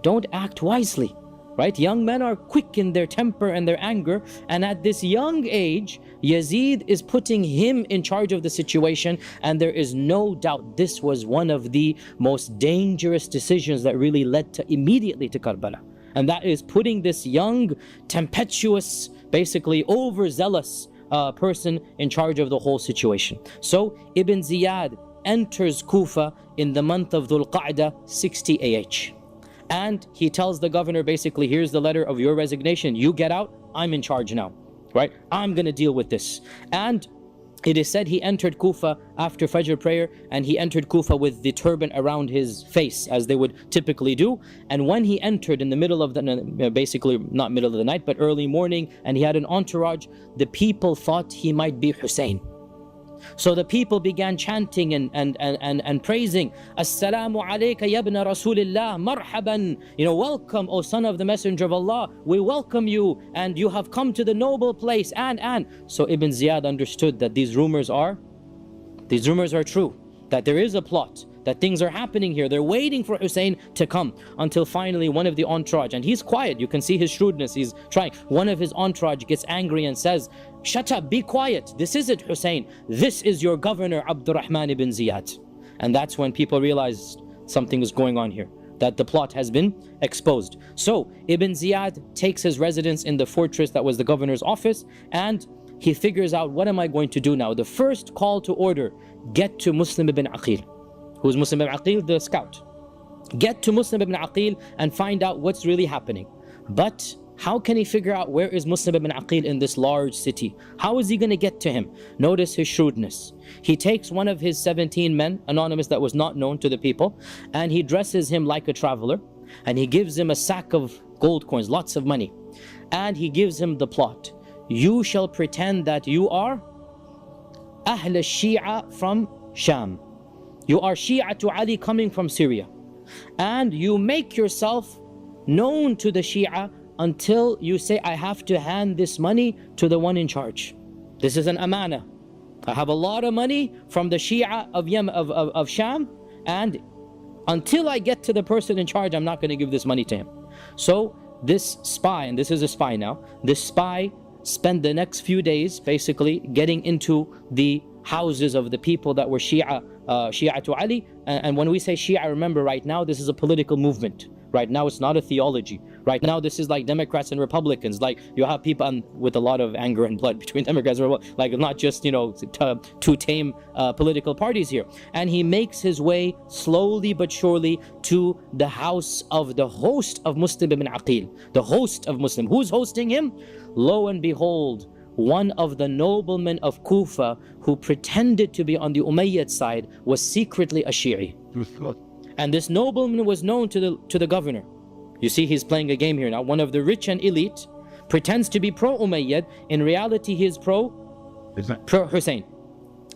don't act wisely, right? Young men are quick in their temper and their anger, and at this young age, Yazid is putting him in charge of the situation, and there is no doubt this was one of the most dangerous decisions that really led immediately to Karbala. And that is putting this young, tempestuous, basically overzealous person in charge of the whole situation. So Ibn Ziyad enters Kufa in the month of Dhul Qa'dah 60 AH. And he tells the governor, basically, here's the letter of your resignation. You get out, I'm in charge now, right? I'm going to deal with this. And it is said he entered Kufa after Fajr prayer, and he entered Kufa with the turban around his face, as they would typically do. And when he entered in the middle of the, basically not middle of the night, but early morning, and he had an entourage, the people thought he might be Hussein. So the people began chanting and praising, Assalamu alayka ya ibn Rasulillah, marhaban, welcome, O son of the Messenger of Allah, we welcome you, and you have come to the noble place, and. So Ibn Ziyad understood that these rumors are true, that there is a plot, that things are happening here. They're waiting for Hussein to come, until finally one of the entourage, and he's quiet, you can see his shrewdness, he's trying. One of his entourage gets angry and says, shut up, be quiet, this isn't Hussein, this is your governor Abdurrahman ibn Ziyad. And that's when people realized something is going on here, that the plot has been exposed. So Ibn Ziyad takes his residence in the fortress that was the governor's office, and he figures out, what am I going to do now? The first call to order, get to Muslim ibn Aqil. Who's Muslim ibn Aqil? The scout. Get to Muslim ibn Aqil and find out what's really happening. But how can he figure out where is Muslim ibn Aqil in this large city? How is he going to get to him? Notice his shrewdness. He takes one of his 17 men, anonymous, that was not known to the people, and he dresses him like a traveler, and he gives him a sack of gold coins, lots of money, and he gives him the plot. You shall pretend that you are Ahl al-Shi'a from Sham. You are Shi'a to Ali coming from Syria, and you make yourself known to the Shi'a until you say, I have to hand this money to the one in charge. This is an amana. I have a lot of money from the Shia of Sham, and until I get to the person in charge, I'm not going to give this money to him. So this spy, and this is a spy now, this spy spent the next few days basically getting into the houses of the people that were Shia to Ali. And when we say Shia, remember, right now this is a political movement. Right now it's not a theology. Right now, this is like Democrats and Republicans. Like you have people with a lot of anger and blood between Democrats and Republicans, like not just, two tame political parties here. And he makes his way slowly but surely to the house of the host of Muslim ibn Aqil, the host of Muslim. Who's hosting him? Lo and behold, one of the noblemen of Kufa who pretended to be on the Umayyad side was secretly a Shi'i. And this nobleman was known to the governor. You see, he's playing a game here now. One of the rich and elite pretends to be pro-Umayyad. In reality, he is pro-Hussein.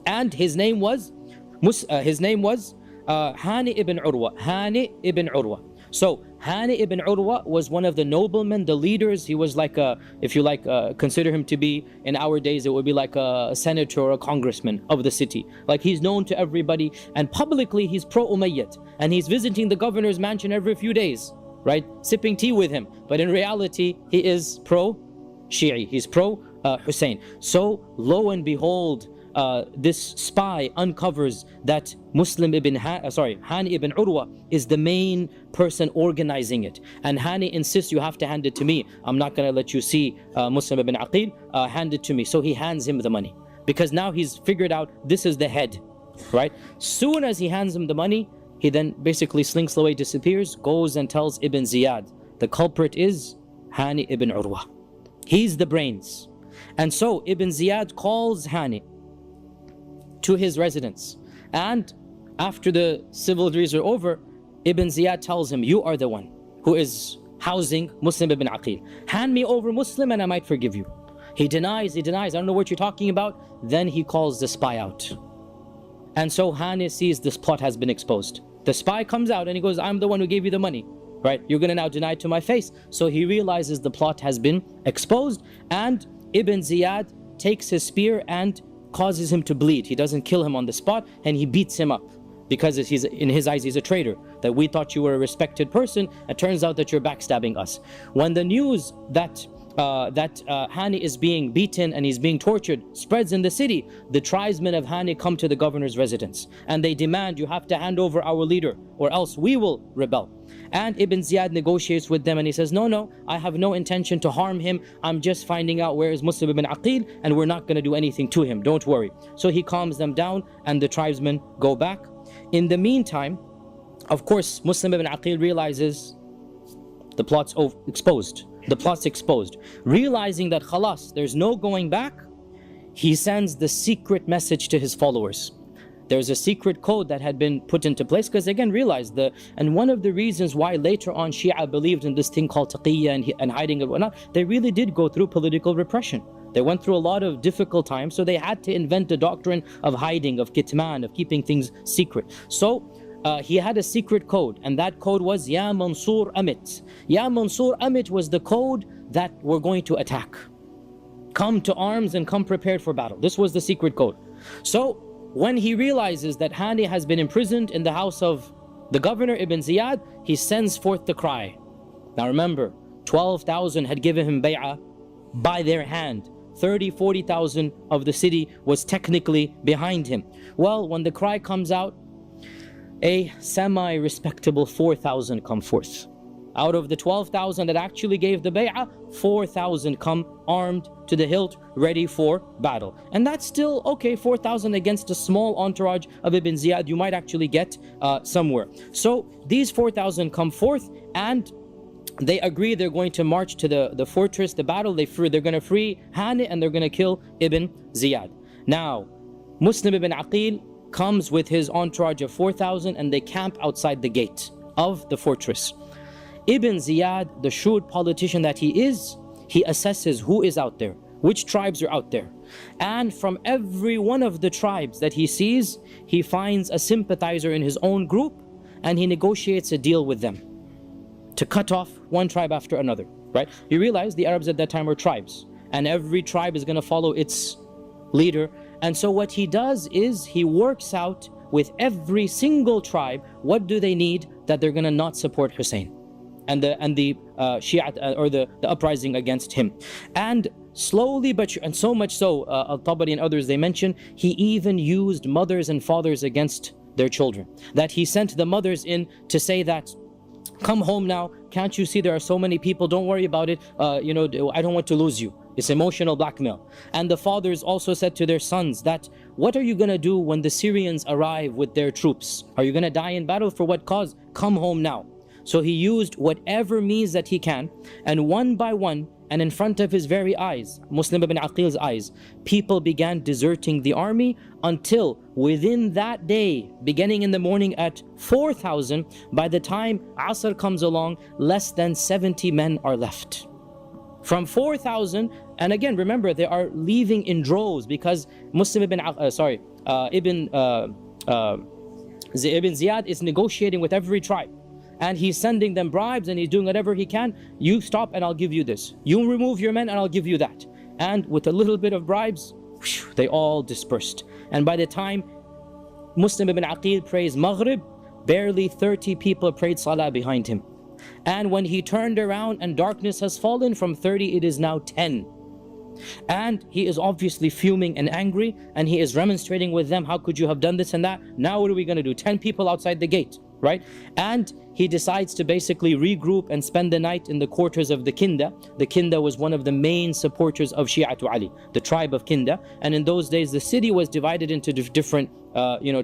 And his name was Hani ibn Urwa. Hani ibn Urwa. So Hani ibn Urwa was one of the noblemen, the leaders. He was like if you like, consider him to be, in our days, it would be like a senator or a congressman of the city. Like he's known to everybody, and publicly he's pro-Umayyad. And he's visiting the governor's mansion every few days, right? Sipping tea with him. But in reality, he is pro-Shi'i. He's pro-Hussein. So lo and behold, this spy uncovers that Hani ibn Urwa is the main person organizing it. And Hani insists, you have to hand it to me. I'm not going to let you see Muslim ibn Aqil. Hand it to me. So he hands him the money, because now he's figured out this is the head, right? Soon as he hands him the money, he then basically slinks away, disappears, goes and tells Ibn Ziyad. The culprit is Hani ibn Urwa. He's the brains. And so Ibn Ziyad calls Hani to his residence. And after the civil duties are over, Ibn Ziyad tells him, you are the one who is housing Muslim ibn Aqil. Hand me over Muslim and I might forgive you. He denies, I don't know what you're talking about. Then he calls the spy out. And so Hani sees this plot has been exposed. The spy comes out and he goes, I'm the one who gave you the money, right? You're going to now deny it to my face. So he realizes the plot has been exposed, and Ibn Ziyad takes his spear and causes him to bleed. He doesn't kill him on the spot, and he beats him up, because in his eyes he's a traitor. That we thought you were a respected person, it turns out that you're backstabbing us. When the news that Hani is being beaten and he's being tortured spreads in the city, the tribesmen of Hani come to the governor's residence and they demand, you have to hand over our leader or else we will rebel. And Ibn Ziyad negotiates with them and he says, no, I have no intention to harm him. I'm just finding out where is Muslim ibn Aqil, and we're not going to do anything to him, don't worry. So he calms them down and the tribesmen go back. In the meantime, of course, Muslim ibn Aqil realizes the plot's exposed. The plot's exposed. Realizing that khalas, there's no going back, he sends the secret message to his followers. There's a secret code that had been put into place, because again, realize and one of the reasons why later on Shia believed in this thing called taqiyya and hiding and whatnot, they really did go through political repression. They went through a lot of difficult times, so they had to invent a doctrine of hiding, of kitman, of keeping things secret. So he had a secret code, and that code was Ya Mansur Amit. Ya Mansur Amit was the code that we're going to attack. Come to arms and come prepared for battle. This was the secret code. So when he realizes that Hani has been imprisoned in the house of the governor Ibn Ziyad, he sends forth the cry. Now remember, 12,000 had given him bay'ah by their hand. 40,000 of the city was technically behind him. Well, when the cry comes out, a semi-respectable 4,000 come forth. Out of the 12,000 that actually gave the bay'ah, 4,000 come armed to the hilt, ready for battle. And that's still okay, 4,000 against a small entourage of Ibn Ziyad, you might actually get somewhere. So these 4,000 come forth and they agree they're going to march to the fortress, the battle. They're going to free Hani and they're going to kill Ibn Ziyad. Now, Muslim ibn Aqil comes with his entourage of 4,000 and they camp outside the gate of the fortress. Ibn Ziyad, the shrewd politician that he is, he assesses who is out there, which tribes are out there. And from every one of the tribes that he sees, he finds a sympathizer in his own group and he negotiates a deal with them to cut off one tribe after another, right? You realize the Arabs at that time were tribes, and every tribe is going to follow its leader. And so what he does is he works out with every single tribe, what do they need that they're going to not support Hussein and the Shia or the uprising against him. And slowly, and so much so, Al-Tabari and others, they mention, he even used mothers and fathers against their children. That he sent the mothers in to say that Come home now. Can't you see there are so many people? Don't worry about it. You know, I don't want to lose you. It's emotional blackmail. And the fathers also said to their sons that, what are you going to do when the Syrians arrive with their troops? Are you going to die in battle? For what cause? Come home now. So he used whatever means that he can, and one by one, and in front of his very eyes, Muslim ibn Aqil's eyes, people began deserting the army, until within that day, beginning in the morning at 4,000, by the time Asr comes along, less than 70 men are left. From 4,000, and again remember, they are leaving in droves, because Muslim ibn Ibn Ziyad is negotiating with every tribe. And he's sending them bribes, and he's doing whatever he can. You stop and I'll give you this. You remove your men and I'll give you that. And with a little bit of bribes, whew, they all dispersed. And by the time Muslim ibn Aqil prays Maghrib, barely 30 people prayed Salah behind him. And when he turned around and darkness has fallen, from 30 it is now 10. And he is obviously fuming and angry, and he is remonstrating with them. How could you have done this and that? Now what are we going to do? 10 people outside the gate, right? And he decides to basically regroup and spend the night in the quarters of the Kinda. The Kinda was one of the main supporters of Shi'atu Ali, the tribe of Kinda. And in those days, the city was divided into different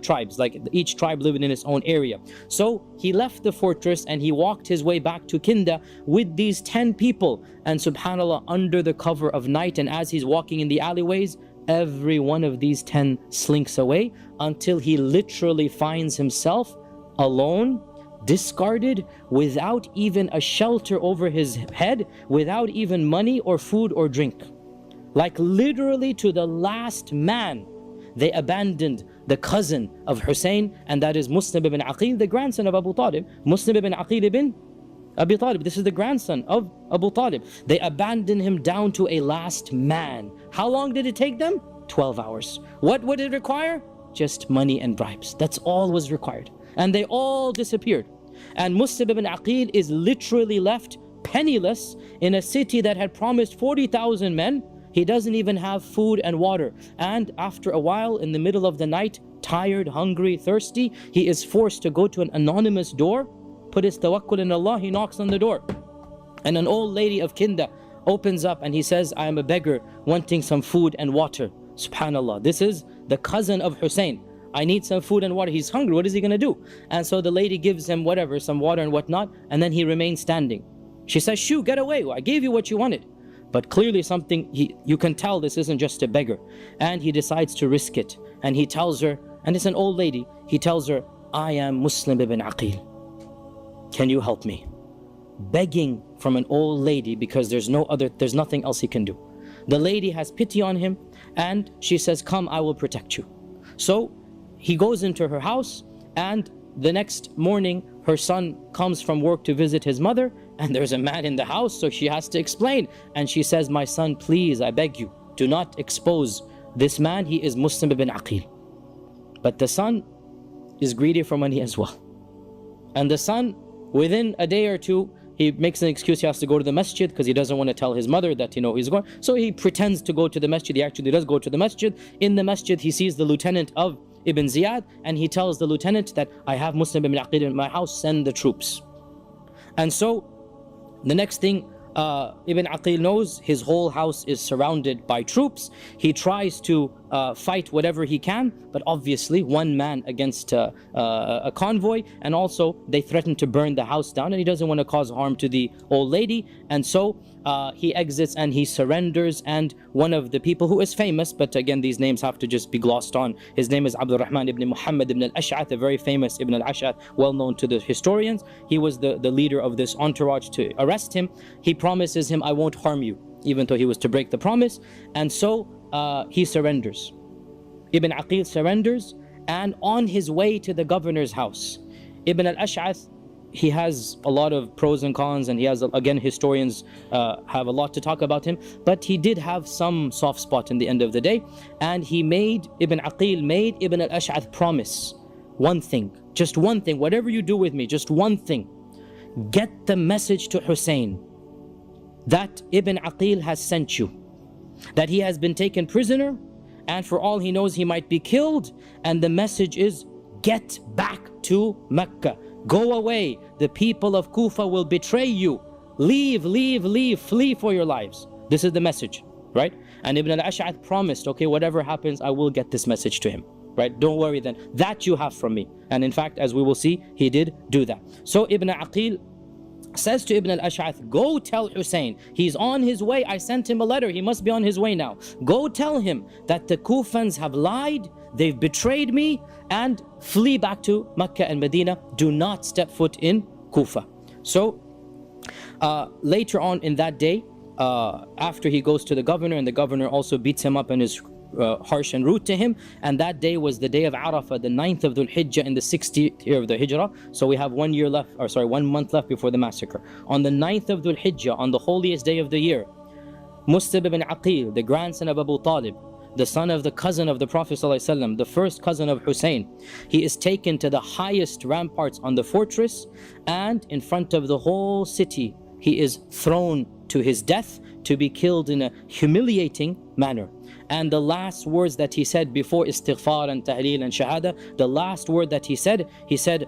tribes, like each tribe lived in its own area. So he left the fortress and he walked his way back to Kinda with these 10 people. And subhanAllah, under the cover of night, and as he's walking in the alleyways, every one of these 10 slinks away, until he literally finds himself alone, discarded, without even a shelter over his head, without even money or food or drink. Like literally to the last man, they abandoned the cousin of Hussein, and that is Muslim ibn Aqil, the grandson of Abu Talib. Muslim ibn Aqil ibn Abi Talib, this is the grandson of Abu Talib. They abandoned him down to a last man. How long did it take them? 12 hours. What would it require? Just money and bribes. That's all was required. And they all disappeared. And Muslim ibn Aqil is literally left penniless in a city that had promised 40,000 men. He doesn't even have food and water. And after a while, in the middle of the night, tired, hungry, thirsty, he is forced to go to an anonymous door, put his tawakkul in Allah. He knocks on the door, and an old lady of Kinda opens up, and he says, I am a beggar wanting some food and water. Subhanallah, this is the cousin of Hussein. I need some food and water. He's hungry. What is he going to do? And so the lady gives him whatever, some water and whatnot, and then he remains standing. She says, shoo, get away. I gave you what you wanted. But clearly something, you can tell this isn't just a beggar. And he decides to risk it. And he tells her, and it's an old lady, he tells her, I am Muslim ibn Aqil. Can you help me? Begging from an old lady, because there's nothing else he can do. The lady has pity on him, and she says, come, I will protect you. So he goes into her house, and the next morning her son comes from work to visit his mother, and there's a man in the house, so she has to explain. And she says, my son, please, I beg you, do not expose this man. He is Muslim ibn Aqil. But the son is greedy for money as well. And the son, within a day or two, he makes an excuse. He has to go to the masjid because he doesn't want to tell his mother that he's going. So he pretends to go to the masjid. He actually does go to the masjid. In the masjid, he sees the lieutenant of Ibn Ziyad, and he tells the lieutenant that I have Muslim ibn Aqil in my house, send the troops. And so the next thing Ibn Aqil knows, his whole house is surrounded by troops. He tries to fight whatever he can, but obviously one man against a convoy, and also they threaten to burn the house down, and he doesn't want to cause harm to the old lady. And so he exits and he surrenders, and one of the people who is famous, but again these names have to just be glossed on, his name is Abdul Rahman ibn Muhammad ibn al-Ash'ath, a very famous Ibn al-Ash'ath, well known to the historians. He was the leader of this entourage to arrest him. He promises him, I won't harm you, even though he was to break the promise. And so he surrenders. Ibn Aqil surrenders, and on his way to the governor's house, Ibn al-Ash'ath, he has a lot of pros and cons, and he has, again, historians have a lot to talk about him, but he did have some soft spot in the end of the day. And Ibn Aqil made Ibn al-Ash'ath promise one thing, just one thing, whatever you do with me, just one thing, get the message to Hussein that Ibn Aqil has sent you, that he has been taken prisoner, and for all he knows he might be killed, and the message is, get back to Mecca, Go away, the people of Kufa will betray you. Leave, leave, leave, flee for your lives. This is the message, right? And Ibn al-Ash'ath promised, okay, whatever happens, I will get this message to him, right? Don't worry then, that you have from me. And in fact, as we will see, he did do that. So Ibn Aqil says to Ibn al-Ash'ath, go tell Hussein, he's on his way. I sent him a letter, he must be on his way now. Go tell him that the Kufans have lied, they've betrayed me, and flee back to Mecca and Medina. Do not step foot in Kufa. So later on in that day, after he goes to the governor, and the governor also beats him up and is harsh and rude to him, and that day was the day of Arafah, the 9th of Dhul Hijjah in the 60th year of the Hijrah. So we have 1 year left, or sorry, 1 month left before the massacre. On the 9th of Dhul Hijjah, on the holiest day of the year, Mus'ab ibn Aqil, the grandson of Abu Talib, the son of the cousin of the Prophet ﷺ, the first cousin of Hussein, he is taken to the highest ramparts on the fortress, and in front of the whole city he is thrown to his death, to be killed in a humiliating manner. And the last words that he said before istighfar and tahleel and shahada, the last word that he said,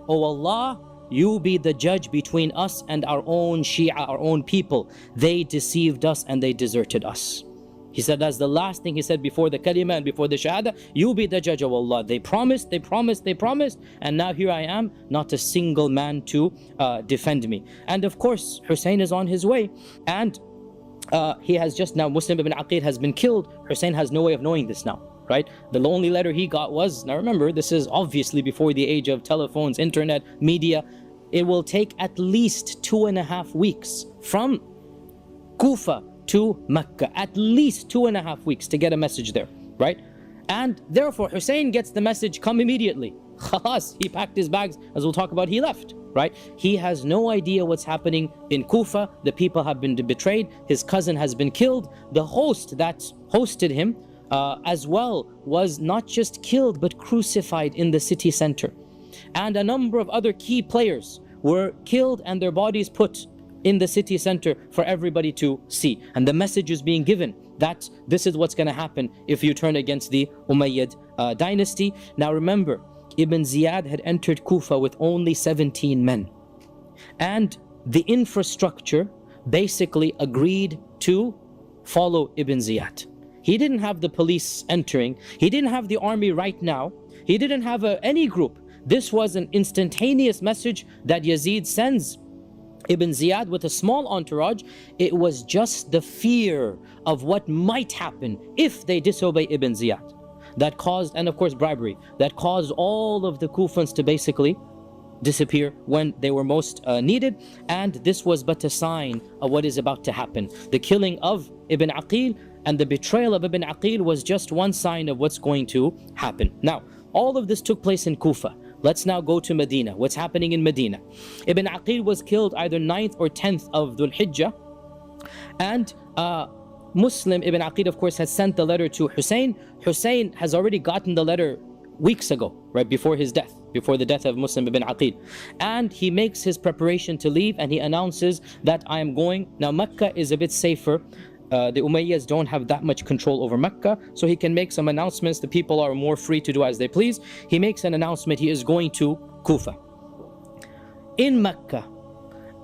"O Allah, you be the judge between us and our own Shia, our own people. They deceived us and they deserted us." He said that's the last thing he said before the kalima and before the shahada. You be the judge, of Allah. They promised, they promised, they promised, and now here I am, not a single man to defend me. And of course, Hussein is on his way, and he has just now, Muslim ibn Aqil has been killed. Hussein has no way of knowing this now, right? The only letter he got was, now remember, this is obviously before the age of telephones, internet, media. It will take at least 2.5 weeks from Kufa to Mecca, at least 2.5 weeks to get a message there, right? And therefore Hussein gets the message, come immediately. Khalas, he packed his bags, as we'll talk about, he left, right? He has no idea what's happening in Kufa. The people have been betrayed, his cousin has been killed, the host that hosted him as well was not just killed but crucified in the city center. And a number of other key players were killed and their bodies put in the city center for everybody to see. And the message is being given that this is what's going to happen if you turn against the Umayyad dynasty. Now remember, Ibn Ziyad had entered Kufa with only 17 men. And the infrastructure basically agreed to follow Ibn Ziyad. He didn't have the police entering. He didn't have the army right now. He didn't have any group. This was an instantaneous message that Yazid sends Ibn Ziyad with a small entourage. It was just the fear of what might happen if they disobey Ibn Ziyad that caused, and of course bribery, that caused all of the Kufans to basically disappear when they were most needed. And this was but a sign of what is about to happen. The killing of Ibn Aqil and the betrayal of Ibn Aqil was just one sign of what's going to happen. Now, all of this took place in Kufa. Let's now go to Medina. What's happening in Medina? Ibn Aqil was killed either 9th or 10th of Dhul Hijjah. And Muslim ibn Aqil, of course, has sent the letter to Hussein. Hussein has already gotten the letter weeks ago, right before his death, before the death of Muslim ibn Aqil. And he makes his preparation to leave, and he announces that I am going. Now Mecca is a bit safer. The Umayyads don't have that much control over Mecca, so he can make some announcements. The people are more free to do as they please. He makes an announcement, he is going to Kufa. In Mecca,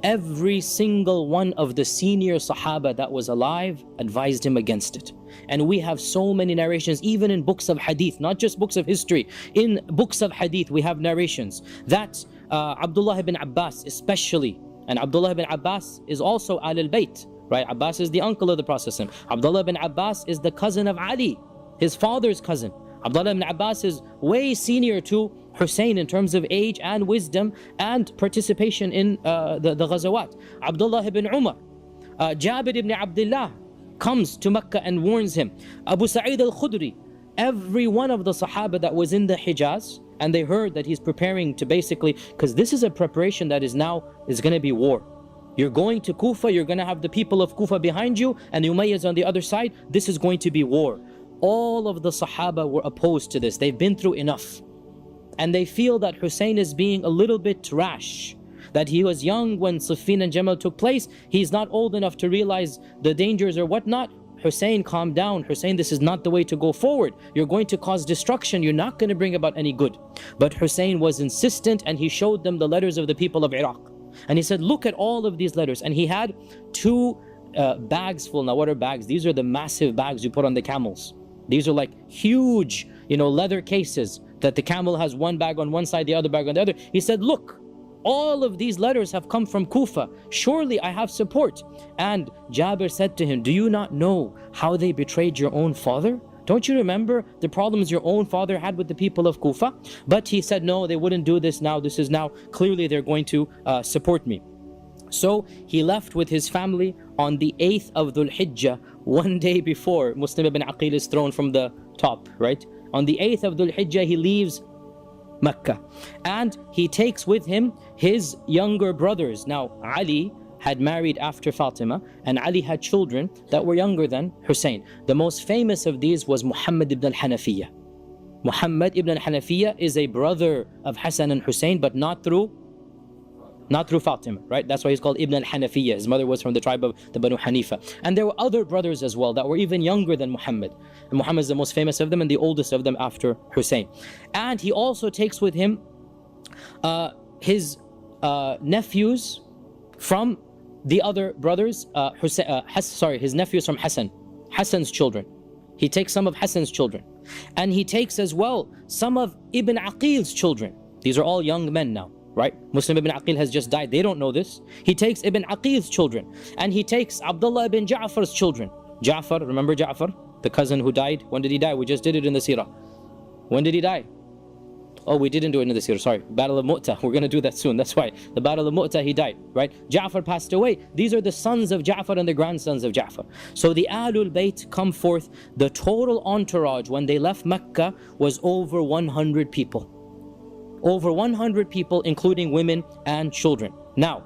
every single one of the senior Sahaba that was alive advised him against it. And we have so many narrations, even in books of hadith, not just books of history. In books of hadith we have narrations that Abdullah ibn Abbas especially, and Abdullah ibn Abbas is also Al-Bayt, right? Abbas is the uncle of the Prophet. Abdullah ibn Abbas is the cousin of Ali, his father's cousin. Abdullah ibn Abbas is way senior to Hussein in terms of age and wisdom and participation in the Ghazawat. Abdullah ibn Umar, Jabir ibn Abdullah comes to Mecca and warns him. Abu Sa'id al-Khudri, every one of the Sahaba that was in the Hijaz, and they heard that he's preparing to basically, because this is a preparation that is going to be war. You're going to Kufa, you're going to have the people of Kufa behind you and the Umayyads on the other side. This is going to be war. All of the Sahaba were opposed to this. They've been through enough. And they feel that Hussein is being a little bit rash, that he was young when Siffin and Jamal took place. He's not old enough to realize the dangers or whatnot. Hussein, calm down. Hussein, this is not the way to go forward. You're going to cause destruction. You're not going to bring about any good. But Hussein was insistent, and he showed them the letters of the people of Iraq. And he said, look at all of these letters. And he had two bags full. Now what are bags? These are the massive bags you put on the camels. These are like huge, leather cases that the camel has one bag on one side, the other bag on the other. He said, look, all of these letters have come from Kufa. Surely I have support. And Jabir said to him, do you not know how they betrayed your own father? Don't you remember the problems your own father had with the people of Kufa? But he said, no, they wouldn't do this now. This is now, clearly they're going to support me. So he left with his family on the 8th of Dhul Hijjah, one day before Muslim ibn Aqil is thrown from the top, right? On the 8th of Dhul Hijjah, he leaves Mecca, and he takes with him his younger brothers. Now Ali had married after Fatima, and Ali had children that were younger than Hussein. The most famous of these was Muhammad ibn al-Hanafiyyah. Muhammad ibn al-Hanafiyyah is a brother of Hassan and Hussein, but not through Fatima, right? That's why he's called Ibn al-Hanafiyyah. His mother was from the tribe of the Banu Hanifa. And there were other brothers as well that were even younger than Muhammad. And Muhammad is the most famous of them and the oldest of them after Hussein. And he also takes with him his nephews from the other brothers, his nephews from Hassan's children. He takes some of Hassan's children. And he takes as well some of Ibn Aqil's children. These are all young men now, right? Muslim ibn Aqil has just died. They don't know this. He takes Ibn Aqil's children. And he takes Abdullah ibn Ja'far's children. Ja'far, remember Ja'far? The cousin who died. When did he die? We just did it in the seerah. When did he die? Oh, we didn't do it in the seerah, sorry. Battle of Mu'tah. We're going to do that soon. That's why. The Battle of Mu'tah, he died, right? Ja'far passed away. These are the sons of Ja'far and the grandsons of Ja'far. So the Ahlul Bayt come forth. The total entourage when they left Mecca was over 100 people. Over 100 people, including women and children. Now,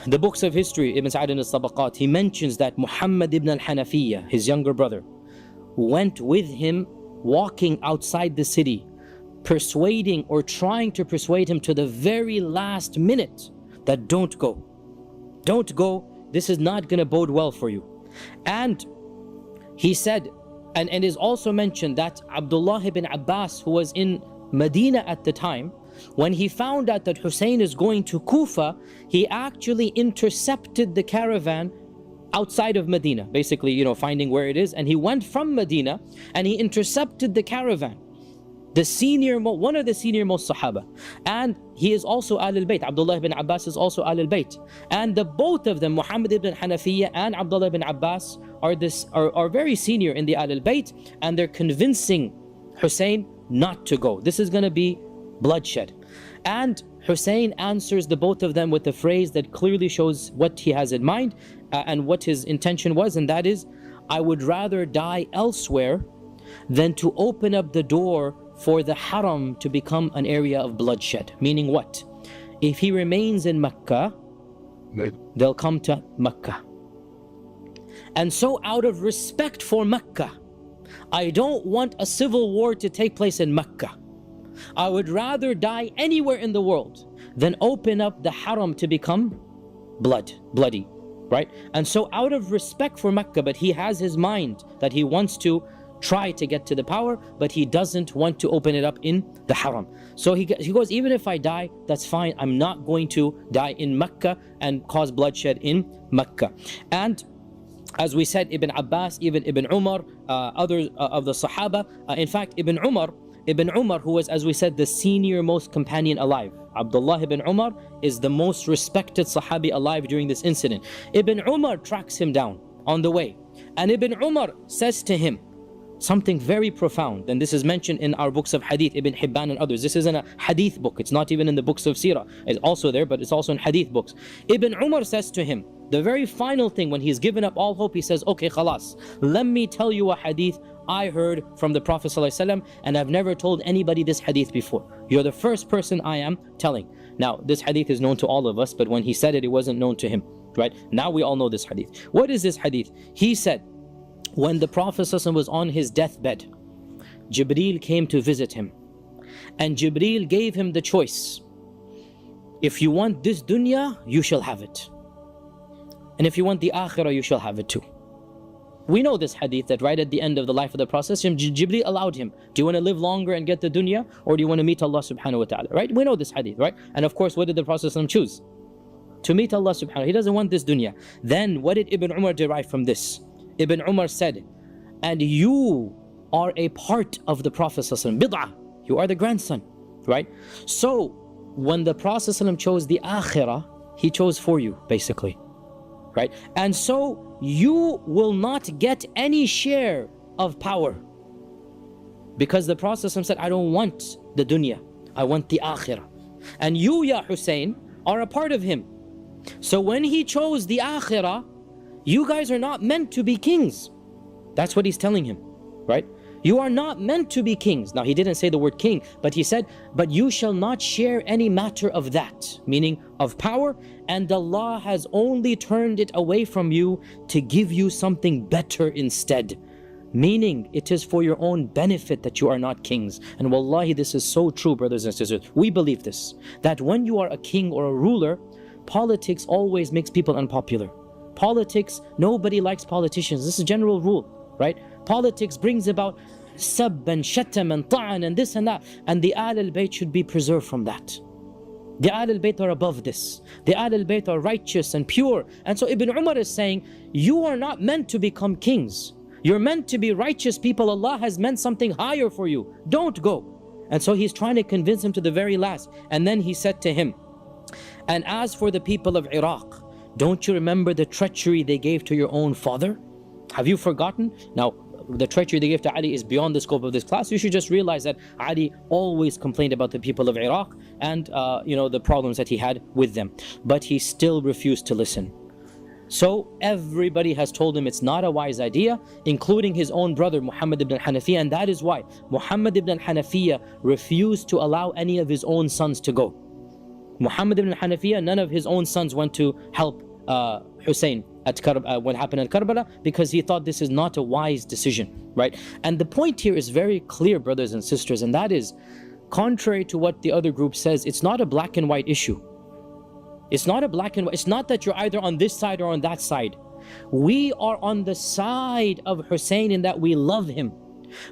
the books of history, Ibn Sa'd al-Tabaqat, he mentions that Muhammad ibn al-Hanafiyyah, his younger brother, went with him walking outside the city, persuading or trying to persuade him to the very last minute that don't go. Don't go. This is not going to bode well for you. And he said, and it is also mentioned that Abdullah ibn Abbas, who was in Medina at the time, when he found out that Hussein is going to Kufa, he actually intercepted the caravan outside of Medina, basically, finding where it is. And he went from Medina and he intercepted the caravan. One of the senior most Sahaba. And he is also Ahlul Bayt. Abdullah ibn Abbas is also Ahlul Bayt. And both of them, Muhammad ibn Hanafiyyah and Abdullah ibn Abbas, are very senior in the Ahlul Bayt, and they're convincing Hussein not to go. This is going to be bloodshed. And Hussein answers the both of them with a phrase that clearly shows what he has in mind and what his intention was, and that is, I would rather die elsewhere than to open up the door for the haram to become an area of bloodshed. Meaning what? If he remains in Mecca, they'll come to Mecca. And so out of respect for Mecca, I don't want a civil war to take place in Mecca. I would rather die anywhere in the world than open up the haram to become bloody, right? And so out of respect for Mecca, but he has his mind that he wants to try to get to the power, but he doesn't want to open it up in the haram. So he goes, even if I die, that's fine. I'm not going to die in Mecca and cause bloodshed in Mecca. And as we said, Ibn Abbas, even Ibn Umar, others of the Sahaba, in fact, Ibn Umar, who was, as we said, the senior most companion alive. Abdullah ibn Umar is the most respected Sahabi alive during this incident. Ibn Umar tracks him down on the way. And Ibn Umar says to him something very profound. And this is mentioned in our books of Hadith, Ibn Hibban and others. This isn't a Hadith book. It's not even in the books of Seerah. It's also there, but it's also in Hadith books. Ibn Umar says to him, the very final thing, when he's given up all hope, he says, okay, khalas, let me tell you a hadith I heard from the Prophet ﷺ, and I've never told anybody this hadith before. You're the first person I am telling. Now, this hadith is known to all of us, but when he said it, it wasn't known to him, right? Now we all know this hadith. What is this hadith? He said, when the Prophet ﷺ was on his deathbed, Jibreel came to visit him, and Jibreel gave him the choice. If you want this dunya, you shall have it. And if you want the akhirah, you shall have it too. We know this hadith that right at the end of the life of the Prophet, Jibreel allowed him, do you want to live longer and get the dunya, or do you want to meet Allah subhanahu wa ta'ala, right? We know this hadith, right? And of course, what did the Prophet choose? To meet Allah subhanahu. He doesn't want this dunya. Then what did Ibn Umar derive from this? Ibn Umar said, and you are a part of the Prophet bid'ah. You are the grandson, right? So when the Prophet chose the akhirah, he chose for you, basically, right? And so you will not get any share of power, because the Prophet said, I don't want the dunya, I want the akhirah. And you, Ya Hussein, are a part of him. So when he chose the akhirah, you guys are not meant to be kings. That's what he's telling him, right? You are not meant to be kings. Now, he didn't say the word king, but he said, but you shall not share any matter of that, meaning of power, and Allah has only turned it away from you to give you something better instead. Meaning, it is for your own benefit that you are not kings. And wallahi, this is so true, brothers and sisters. We believe this, that when you are a king or a ruler, politics always makes people unpopular. Politics, nobody likes politicians. This is a general rule, right? Politics brings about sab and shatam and ta'an and this and that. And the Ahl al-Bayt should be preserved from that. The Ahl al-Bayt are above this. The Ahl al-Bayt are righteous and pure. And so Ibn Umar is saying, you are not meant to become kings. You're meant to be righteous people. Allah has meant something higher for you. Don't go. And so he's trying to convince him to the very last. And then he said to him, and as for the people of Iraq, don't you remember the treachery they gave to your own father? Have you forgotten? Now, the treachery they gave to Ali is beyond the scope of this class. You should just realize that Ali always complained about the people of Iraq and the problems that he had with them. But he still refused to listen. So everybody has told him it's not a wise idea, including his own brother Muhammad ibn al-Hanafiyyah, and that is why Muhammad ibn al-Hanafiyyah refused to allow any of his own sons to go. Muhammad ibn al-Hanafiyyah, none of his own sons went to help Hussein at what happened at Karbala, because he thought this is not a wise decision, right? And the point here is very clear, brothers and sisters, and that is, contrary to what the other group says, it's not a black and white issue. It's not a black and white. It's not that you're either on this side or on that side. We are on the side of Hussein in that we love him.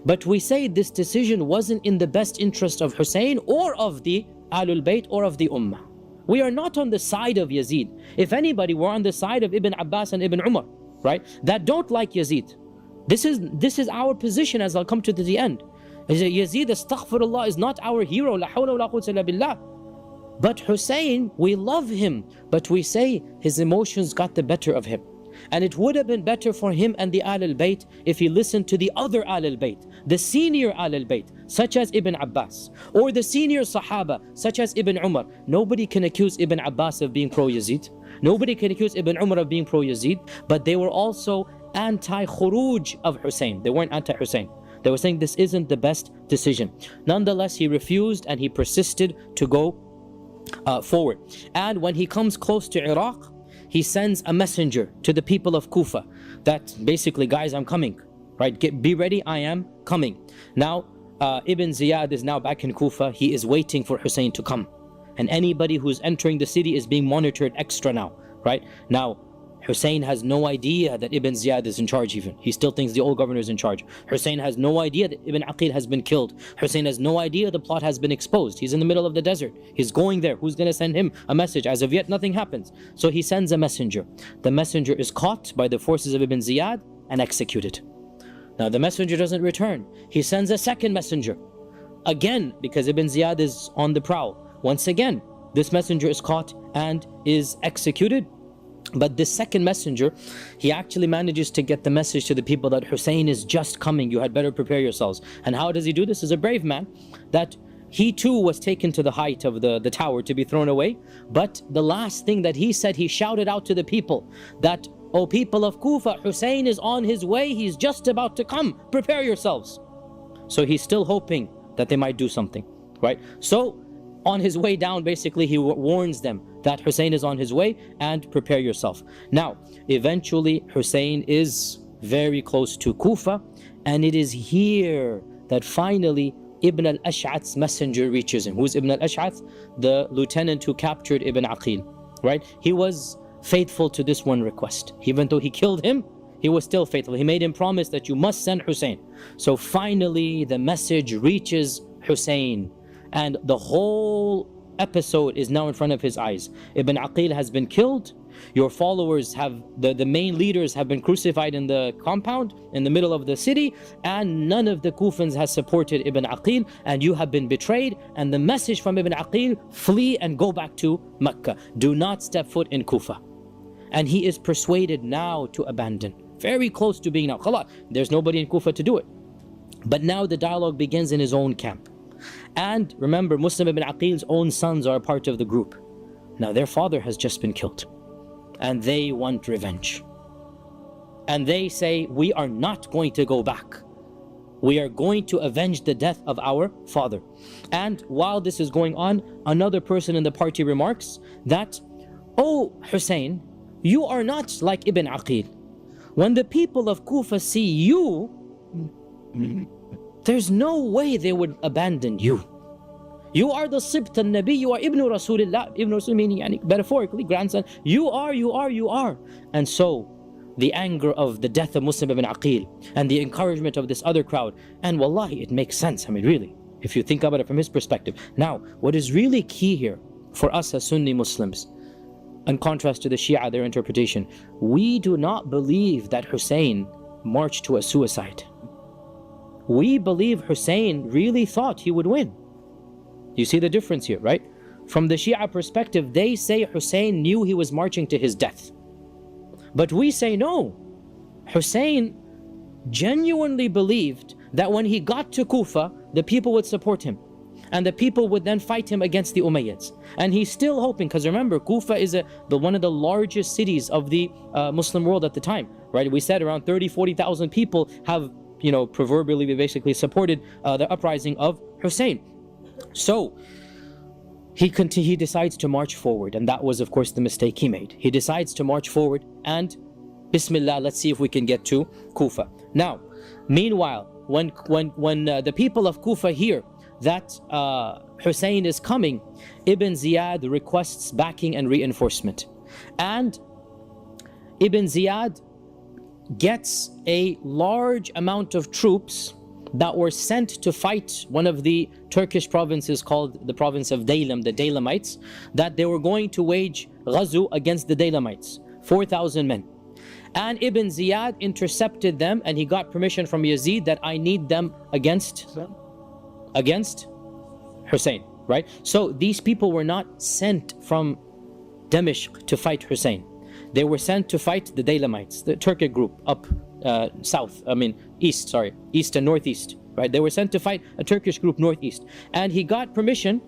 But we say this decision wasn't in the best interest of Hussein or of the Ahlul Bayt or of the Ummah. We are not on the side of Yazid. If anybody, we're on the side of Ibn Abbas and Ibn Umar, right? That don't like Yazid. This is our position, as I'll come to the end. Yazid, astaghfirullah, is not our hero. La hawla wa la quwwata illa billah. But Hussein, we love him, but we say his emotions got the better of him. And it would have been better for him and the Ahl al-Bayt if he listened to the other Ahl al-Bayt, the senior Ahl al-Bayt, such as Ibn Abbas, or the senior Sahaba, such as Ibn Umar. Nobody can accuse Ibn Abbas of being pro-Yazid. Nobody can accuse Ibn Umar of being pro-Yazid, but they were also anti-khuruj of Hussein. They weren't anti-Hussein. They were saying this isn't the best decision. Nonetheless, he refused and he persisted to go forward. And when he comes close to Iraq, he sends a messenger to the people of Kufa that basically, guys, I'm coming, right? Be ready, I am coming. Now, Ibn Ziyad is now back in Kufa. He is waiting for Hussein to come. And anybody who's entering the city is being monitored extra now, right? Now, Hussein has no idea that Ibn Ziyad is in charge even. He still thinks the old governor is in charge. Hussein has no idea that Ibn Aqil has been killed. Hussein has no idea the plot has been exposed. He's in the middle of the desert. He's going there. Who's going to send him a message? As of yet, nothing happens. So he sends a messenger. The messenger is caught by the forces of Ibn Ziyad and executed. Now the messenger doesn't return. He sends a second messenger. Again, because Ibn Ziyad is on the prowl. Once again, this messenger is caught and is executed. But this second messenger, he actually manages to get the message to the people that Hussein is just coming. You had better prepare yourselves. And how does he do this? As a brave man, that he too was taken to the height of the tower to be thrown away. But the last thing that he said, he shouted out to the people that, "O people of Kufa, Hussein is on his way. He's just about to come. Prepare yourselves." So he's still hoping that they might do something, right? So on his way down, basically, he warns them that Hussein is on his way and prepare yourself. Now, eventually, Hussein is very close to Kufa, and it is here that finally Ibn al-Ash'ath's messenger reaches him. Who's Ibn al-Ash'ath? The lieutenant who captured Ibn Aqil, right? He was faithful to this one request. Even though he killed him, he was still faithful. He made him promise that you must send Hussein. So finally the message reaches Hussein, and the whole episode is now in front of his eyes. Ibn Aqil has been killed. Your followers have, the main leaders have been crucified in the compound in the middle of the city, and none of the Kufans has supported Ibn Aqil, and you have been betrayed. And the message from Ibn Aqil: flee and go back to Mecca. Do not step foot in Kufa. And he is persuaded now to abandon. Very close to being now. Khalas, there's nobody in Kufa to do it. But now the dialogue begins in his own camp. And remember, Muslim ibn Aqil's own sons are a part of the group. Now their father has just been killed, and they want revenge. And they say, we are not going to go back. We are going to avenge the death of our father. And while this is going on, another person in the party remarks that, oh Hussein, you are not like Ibn Aqil. When the people of Kufa see you, there's no way they would abandon you. You are the Sibt al-Nabi, you are Ibn Rasulullah. Ibn Rasul meaning metaphorically, grandson. You are. And so the anger of the death of Muslim ibn Aqil and the encouragement of this other crowd, and wallahi, it makes sense. I mean, really, if you think about it from his perspective. Now, what is really key here for us as Sunni Muslims, in contrast to the Shia, their interpretation, we do not believe that Hussein marched to a suicide. We believe Hussein really thought he would win. You see the difference here, right? From the Shia perspective, they say Hussein knew he was marching to his death. But we say no. Hussein genuinely believed that when he got to Kufa, the people would support him, and the people would then fight him against the Umayyads. And he's still hoping, because remember, Kufa is one of the largest cities of the Muslim world at the time, right? We said around 30,000-40,000 people have, proverbially basically supported the uprising of Hussein. So he decides to march forward, and that was of course the mistake he made. He decides to march forward, and Bismillah, let's see if we can get to Kufa. Now, meanwhile, when the people of Kufa hear that Hussein is coming, Ibn Ziyad requests backing and reinforcement, and Ibn Ziyad gets a large amount of troops that were sent to fight one of the Turkish provinces called the province of Daylam, the Daylamites, that they were going to wage ghazu against the Daylamites, 4,000 men. And Ibn Ziyad intercepted them, and he got permission from Yazid that I need them against Hussein, right? So these people were not sent from Damascus to fight Hussein. They were sent to fight the Daylamites, the Turkic group up east and northeast, right? They were sent to fight a Turkish group northeast, and he got permission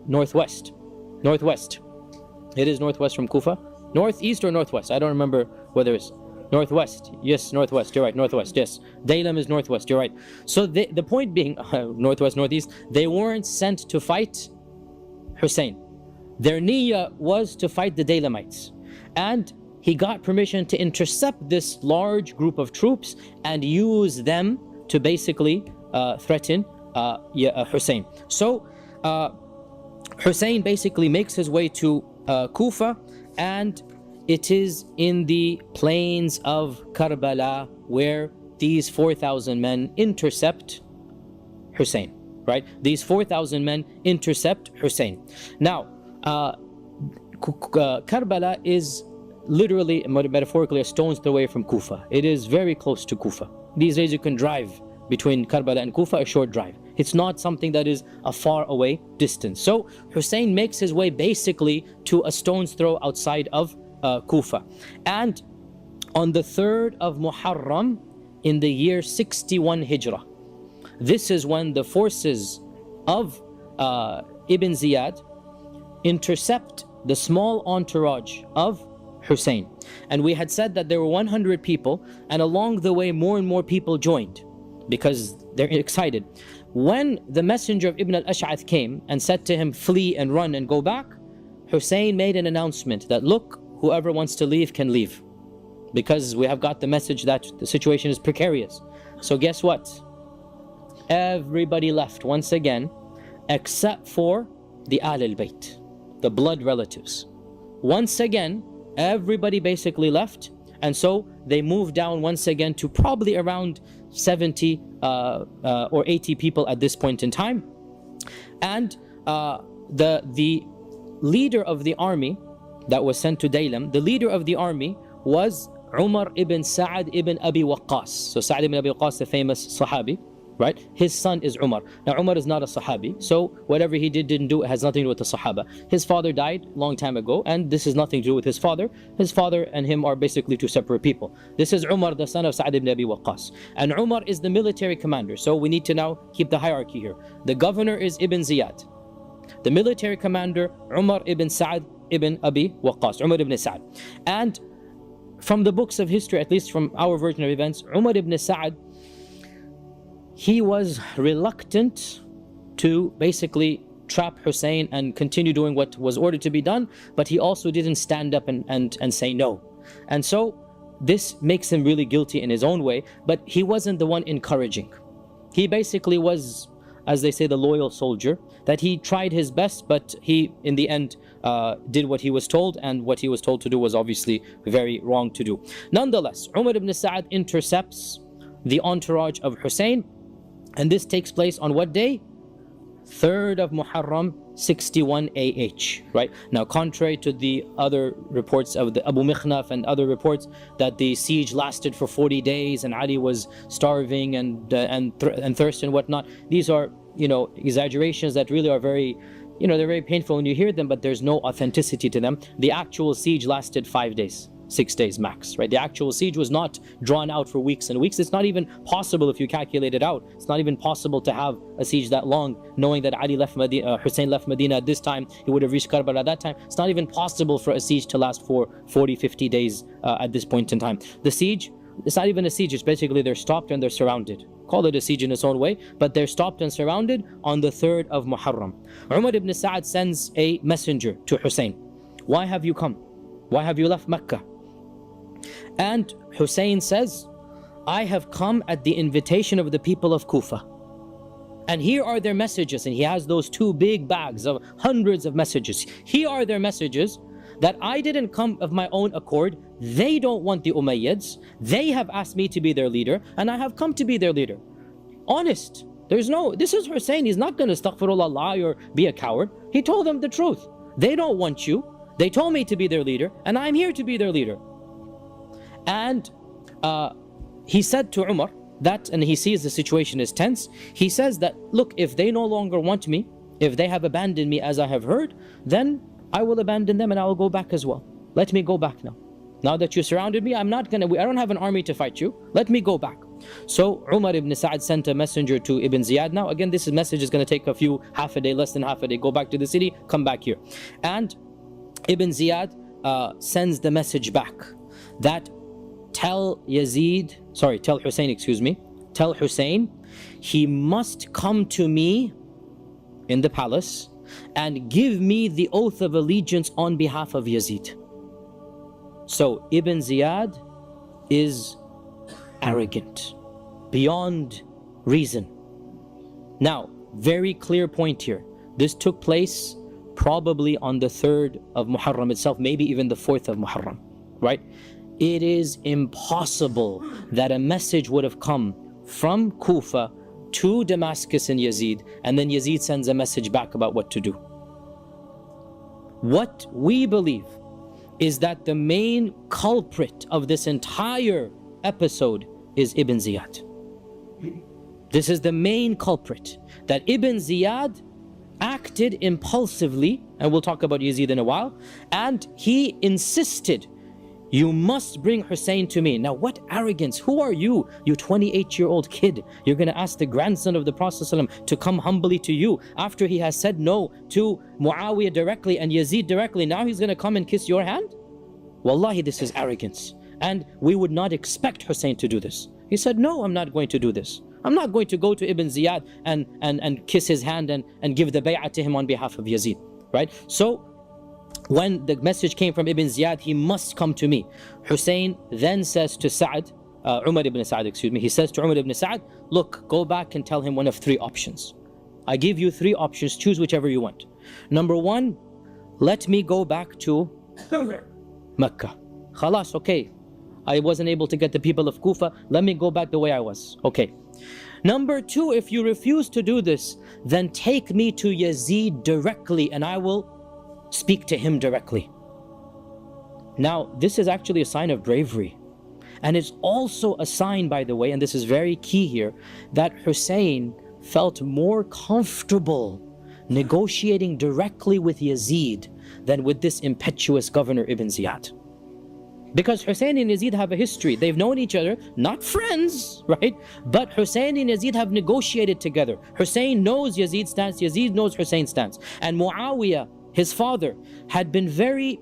northwest. It is northwest from Kufa. Northeast or northwest? I don't remember whether it's northwest. Yes, northwest. You're right. Northwest. Yes, Daylam is northwest. You're right. So the point being, northwest, northeast. They weren't sent to fight Hussein. Their niyyah was to fight the Daylamites, and he got permission to intercept this large group of troops and use them to basically threaten Hussein. So Hussein basically makes his way to Kufa, and it is in the plains of Karbala where these 4,000 men intercept Hussein, right? These 4,000 men intercept Hussein. Now, Karbala is literally, metaphorically, a stone's throw away from Kufa. It is very close to Kufa. These days you can drive between Karbala and Kufa, a short drive. It's not something that is a far away distance. So Hussein makes his way basically to a stone's throw outside of Kufa. And on the 3rd of Muharram in the year 61 Hijrah, this is when the forces of Ibn Ziyad intercept the small entourage of Hussein. And we had said that there were 100 people, and along the way more and more people joined because they're excited. When the messenger of Ibn al-Ash'ath came and said to him, flee and run and go back, Hussein made an announcement that, look, whoever wants to leave can leave, because we have got the message that the situation is precarious. So guess what? Everybody left once again, except for the Ahl al-Bayt, the blood relatives. Once again, everybody basically left, And so they moved down once again to probably around 70 or 80 people at this point in time. And the leader of the army that was sent to Daylam, the leader of the army was Umar ibn Sa'ad ibn Abi Waqqas. So Sa'ad ibn Abi Waqqas, the famous Sahabi, right? His son is Umar. Now Umar is not a Sahabi, so whatever he didn't do, it has nothing to do with the Sahaba. His father died long time ago, and this has nothing to do with his father. His father and him are basically two separate people. This is Umar, the son of Sa'ad ibn Abi Waqqas. And Umar is the military commander, so we need to now keep the hierarchy here. The governor is Ibn Ziyad. The military commander, Umar ibn Sa'ad ibn Abi Waqqas, Umar ibn Sa'ad. And from the books of history, at least from our version of events, Umar ibn Sa'ad, he was reluctant to basically trap Hussein and continue doing what was ordered to be done, but he also didn't stand up and say no. And so this makes him really guilty in his own way, but he wasn't the one encouraging. He basically was, as they say, the loyal soldier, that he tried his best, but he in the end did what he was told, and what he was told to do was obviously very wrong to do. Nonetheless, Umar ibn Sa'ad intercepts the entourage of Hussein, and this takes place on what day? 3rd of Muharram, 61 AH, right? Now, contrary to the other reports of the Abu Mikhnaf and other reports that the siege lasted for 40 days and Ali was starving and thirst and whatnot, these are, exaggerations that really are very, they're very painful when you hear them, but there's no authenticity to them. The actual siege lasted 5 days. 6 days max, right? The actual siege was not drawn out for weeks and weeks. It's not even possible if you calculate it out. It's not even possible to have a siege that long, knowing that Ali left Medina, Hussein left Medina at this time. He would have reached Karbala at that time. It's not even possible for a siege to last for 40, 50 days at this point in time. The siege, it's not even a siege. It's basically they're stopped and they're surrounded. Call it a siege in its own way, but they're stopped and surrounded on the 3rd of Muharram. Umar ibn Sa'ad sends a messenger to Hussein. Why have you come? Why have you left Mecca? And Hussein says, I have come at the invitation of the people of Kufa. And here are their messages. And he has those 2 big bags of hundreds of messages. Here are their messages, that I didn't come of my own accord. They don't want the Umayyads. They have asked me to be their leader, and I have come to be their leader. Honest. This is Hussein. He's not going to astaghfirullah, lie or be a coward. He told them the truth. They don't want you. They told me to be their leader, and I'm here to be their leader. And he said to Umar that, and he sees the situation is tense, he says that, look, if they no longer want me, if they have abandoned me as I have heard, then I will abandon them and I will go back as well. Let me go back now. Now that you surrounded me, I don't have an army to fight you. Let me go back. So Umar ibn Sa'ad sent a messenger to Ibn Ziyad. Now again, this message is going to take half a day, less than half a day. Go back to the city, come back here. And Ibn Ziyad sends the message back that tell Hussein, tell Hussein, he must come to me in the palace and give me the oath of allegiance on behalf of Yazid. So Ibn Ziyad is arrogant beyond reason. Now, very clear point here. This took place probably on the 3rd of Muharram itself, maybe even the 4th of Muharram, right? It is impossible that a message would have come from Kufa to Damascus and Yazid, and then Yazid sends a message back about what to do. What we believe is that the main culprit of this entire episode is Ibn Ziyad. This is the main culprit, that Ibn Ziyad acted impulsively, and we'll talk about Yazid in a while, and he insisted, you must bring Hussein to me. Now what arrogance, who are you? You 28-year-old kid. You're going to ask the grandson of the Prophet ﷺ to come humbly to you after he has said no to Muawiyah directly and Yazid directly. Now he's going to come and kiss your hand? Wallahi, this is arrogance. And we would not expect Hussein to do this. He said, no, I'm not going to do this. I'm not going to go to Ibn Ziyad and kiss his hand and give the bay'ah to him on behalf of Yazid, right? So when the message came from Ibn Ziyad, he must come to me. Hussein then says to Umar ibn Sa'ad, he says to Umar ibn Sa'ad, look, go back and tell him one of 3 options. I give you 3 options, choose whichever you want. Number 1, let me go back to Mecca. Khalas, okay. I wasn't able to get the people of Kufa. Let me go back the way I was. Okay. Number two, if you refuse to do this, then take me to Yazid directly and I will speak to him directly. Now, this is actually a sign of bravery. And it's also a sign, by the way, and this is very key here, that Hussein felt more comfortable negotiating directly with Yazid than with this impetuous governor Ibn Ziyad. Because Hussein and Yazid have a history. They've known each other, not friends, right? But Hussein and Yazid have negotiated together. Hussein knows Yazid's stance, Yazid knows Hussein's stance. And Muawiyah, his father, had been very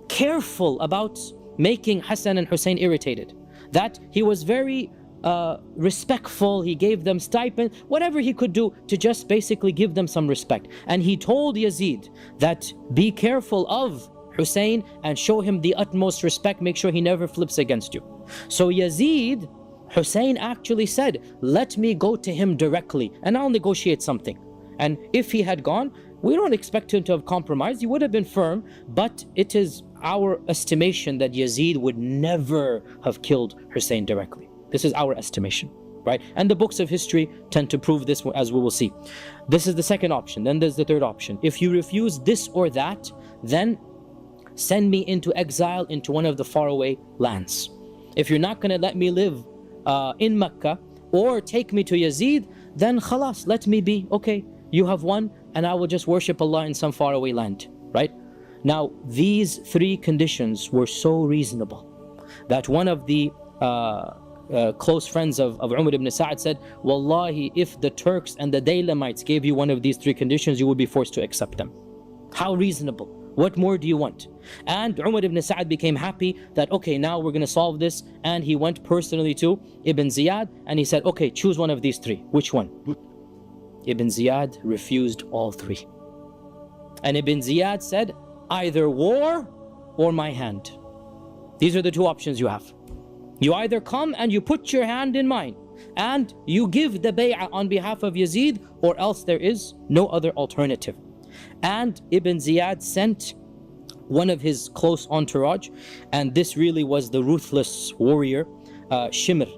careful about making Hassan and Hussein irritated. That he was very respectful, he gave them stipend, whatever he could do to just basically give them some respect. And he told Yazid that be careful of Hussein and show him the utmost respect, make sure he never flips against you. So Yazid, Hussein actually said, let me go to him directly and I'll negotiate something. And if he had gone, we don't expect him to have compromised, he would have been firm, but it is our estimation that Yazid would never have killed Hussein directly. This is our estimation, right? And the books of history tend to prove this, as we will see. This is the second option. Then there's the third option. If you refuse this or that, then send me into exile into one of the faraway lands. If you're not going to let me live in Mecca or take me to Yazid, then khalas, let me be. Okay, you have won and I will just worship Allah in some faraway land, right? Now, these three conditions were so reasonable that one of the close friends of Umar ibn Sa'd said, Wallahi, if the Turks and the Daylamites gave you one of these three conditions, you would be forced to accept them. How reasonable? What more do you want? And Umar ibn Sa'd became happy that, okay, now we're going to solve this. And he went personally to Ibn Ziyad and he said, okay, choose one of these three. Which one? Ibn Ziyad refused all three. And Ibn Ziyad said, either war or my hand. These are the two options you have. You either come and you put your hand in mine and you give the bay'ah on behalf of Yazid, or else there is no other alternative. And Ibn Ziyad sent one of his close entourage, and this really was the ruthless warrior, Shimr.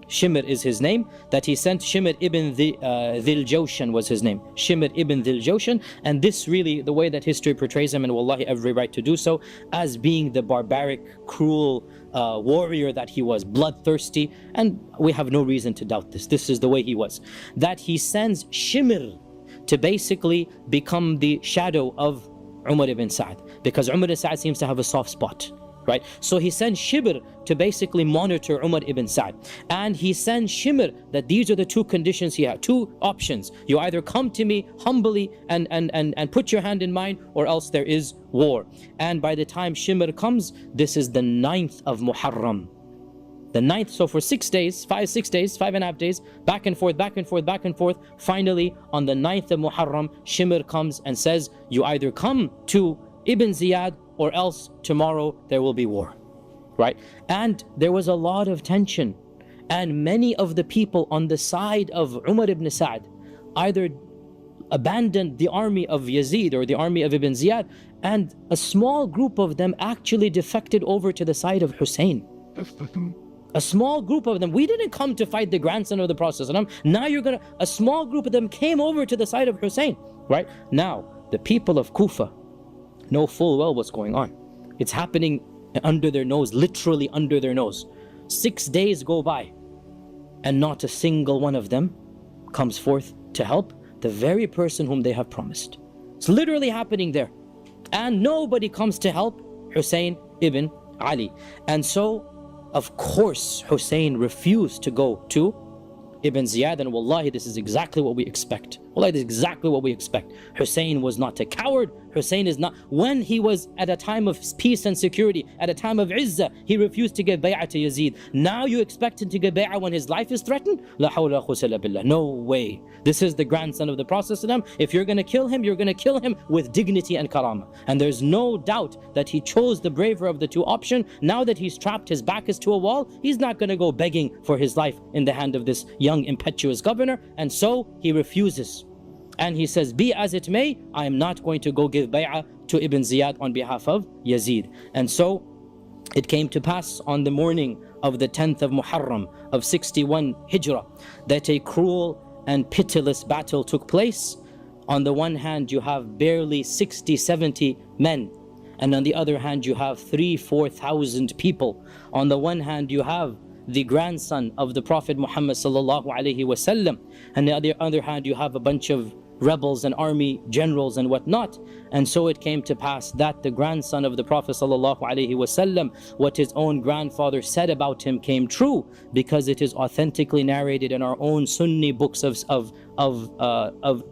Shimr is his name, that he sent. Shimr ibn Dhil Jawshan was his name. Shimr ibn Dhil Jawshan, and this really, the way that history portrays him, and wallahi every right to do so, as being the barbaric, cruel warrior that he was, bloodthirsty, and we have no reason to doubt this. This is the way he was. That he sends Shimr to basically become the shadow of Umar ibn Sa'd, because Umar ibn Sa'd seems to have a soft spot. Right? So he sends Shibr to basically monitor Umar ibn Sa'd. And he sends Shimr that these are the two conditions he had, two options. You either come to me humbly and put your hand in mine, or else there is war. And by the time Shimr comes, this is the 9th of Muharram. The 9th, so for 6 days, 5 and a half days, back and forth, back and forth, back and forth. Finally, on the 9th of Muharram, Shimr comes and says, you either come to Ibn Ziyad, or else tomorrow there will be war, right? And there was a lot of tension, and many of the people on the side of Umar ibn Sa'd either abandoned the army of Yazid or the army of Ibn Ziyad, and a small group of them actually defected over to the side of Hussein. A small group of them. We didn't come to fight the grandson of the Prophet. Now you're gonna, a small group of them came over to the side of Hussein, right? Now, the people of Kufa know full well what's going on. It's happening under their nose, literally under their nose. 6 days go by and not a single one of them comes forth to help the very person whom they have promised. It's literally happening there. And nobody comes to help Hussein ibn Ali. And so, of course, Hussein refused to go to Ibn Ziyad, and wallahi, this is exactly what we expect. Wallahi, this is exactly what we expect. Hussein was not a coward. Hussein is not, when he was at a time of peace and security, at a time of izzah, he refused to give bay'ah to Yazid. Now you expect him to give bay'ah when his life is threatened? La hawla wa quwwata illa billah. No way. This is the grandson of the Prophet. If you're going to kill him, you're going to kill him with dignity and karama. And there's no doubt that he chose the braver of the two options. Now that he's trapped, his back is to a wall, he's not going to go begging for his life in the hand of this young impetuous governor. And so he refuses. And he says, be as it may, I am not going to go give bay'ah to Ibn Ziyad on behalf of Yazid. And so It came to pass on the morning of the 10th of Muharram of 61 Hijrah that a cruel and pitiless battle took place. On the one hand, you have barely 60-70 men, and on the other hand, you have 3,000-4,000 people. On the one hand, you have the grandson of the Prophet Muhammad sallallahu alaihi wasallam, and on the other hand, you have a bunch of rebels and army generals and whatnot. And so it came to pass that the grandson of the Prophet sallallahu alaihi wasallam, what his own grandfather said about him came true, because it is authentically narrated in our own Sunni books of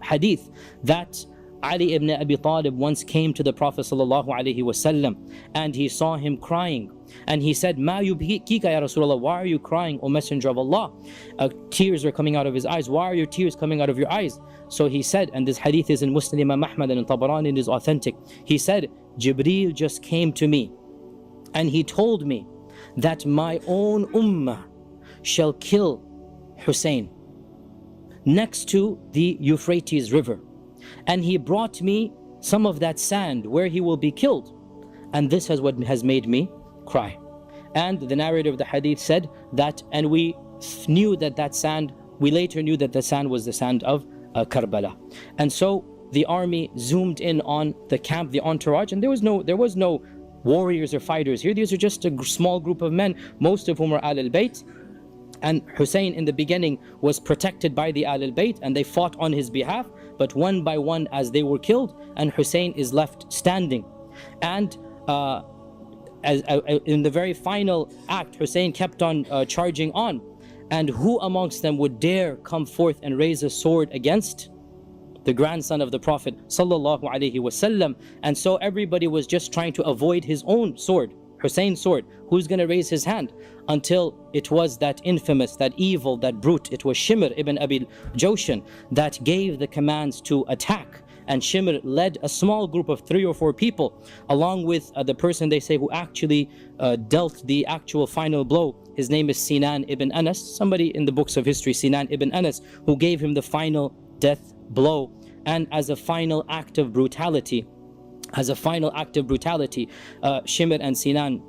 hadith, that Ali ibn Abi Talib once came to the Prophet sallallahu alaihi wasallam and he saw him crying, and he said, "Ma yubkika ya Rasulullah, why are you crying, O Messenger of Allah?" Tears are coming out of his eyes. "Why are your tears coming out of your eyes?" So he said, and this hadith is in Muslim, Imam Ahmad, and in Tabarani, it is authentic. He said, "Jibreel just came to me and he told me that my own ummah shall kill Hussein next to the Euphrates River. And he brought me some of that sand where he will be killed. And this is what has made me cry." And the narrator of the hadith said that, and we knew that that sand, we later knew that the sand was the sand of Karbala. And so the army zoomed in on the camp, the entourage, and there was no warriors or fighters here. These are just a small group of men, most of whom are Ahl al-Bayt. And Hussein in the beginning was protected by the Ahl al-Bayt, and they fought on his behalf, but one by one as they were killed, and Hussein is left standing. And in the very final act, Hussein kept on charging on. And who amongst them would dare come forth and raise a sword against the grandson of the Prophet sallallahu alaihi wasallam? And so everybody was just trying to avoid his own sword, Hussein's sword. Who's going to raise his hand? Until it was that infamous, that evil, that brute, it was Shimr ibn Abi Jawshan that gave the commands to attack. And Shimr led a small group of 3 or 4 people, along with the person they say who actually dealt the actual final blow. His name is Sinan ibn Anas, somebody in the books of history, Sinan ibn Anas, who gave him the final death blow. And as a final act of brutality, Shimr and Sinan,